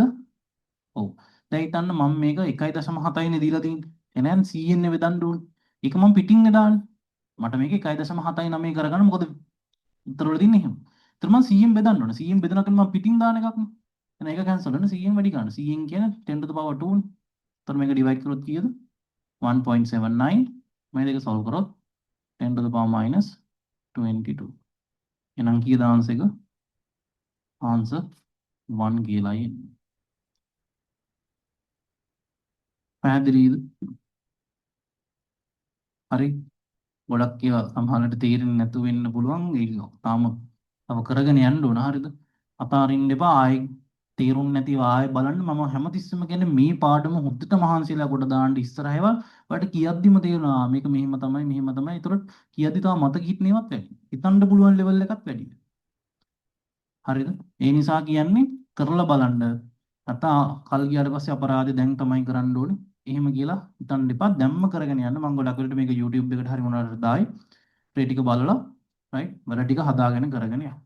ඔව්. දැන් හිතන්න මම මේක 1.7යිනේ දීලා තියෙන්නේ. එහෙනම් 100න් බෙදන්න ඕනේ. ඒක මම පිටින් දාන්නේ. මට මේක 1.79 කරගන්න මොකද උත්තර වල තියෙන්නේ එහෙම. ඒතර මම 100න් බෙදන්න ඕනේ. 100න් බෙදනකොට මම පිටින් දාන එකක් නේ. එහෙනම් ඒක කැන්සල් වෙන 100න් වැඩි ගන්න. 100න් කියන්නේ 10 to the power 2 නේ. ඒතර මේක ඩිවයිඩ් කරොත් කීයද? 1.79 මේ දෙක සෝල්ව් කරොත් 10 to the power minus 22. එහෙනම් කීයද ආන්සර් එක? ආන්සර් 1 කියලා එන්නේ. පැහැදිලිද? හරි. ගොඩක් ඒවා සමහරවිට තේරෙන්නේ නැතු වෙන්න පුළුවන්. ඒක තාම තව කරගෙන යන්න ඕන. හරිද? අතාරින්න එපා. ආයි තේරුම් නැතිව ආයි බලන්න. මම හැමතිස්සෙම කියන්නේ මේ පාඩම හොද්දට මහන්සිලා කොට දාන්න ඉස්සරහ ඒවා ඔයාලට කියද්දිම තේරෙනවා මේක මෙහෙම තමයි මෙහෙම තමයි. ඒතර කියද්දි තව මතක හිටිනේවත් වැඩි. හිතන්න පුළුවන් ලෙවල් එකත් වැඩි. හරිද? ඒ නිසා කියන්නේ කරලා බලන්න. නැත්නම් කල් ගියාට පස්සේ අපරාධේ දැන් තමයි කරන්න ඕනේ. එහෙම කියලා හිතන්න එපා. දැම්ම කරගෙන යන්න. මම ගොඩක් වෙලට මේක YouTube එකට හරි මොනවාට දායි. ට්‍රේ ටික බලලා රයිට් වැඩ ටික හදාගෙන කරගෙන යන්න.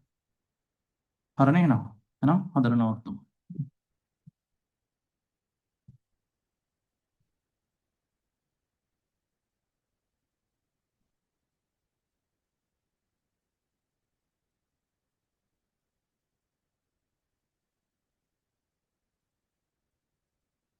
හරනේ එහෙනම්. එහෙනම් හදලා නවත්තමු.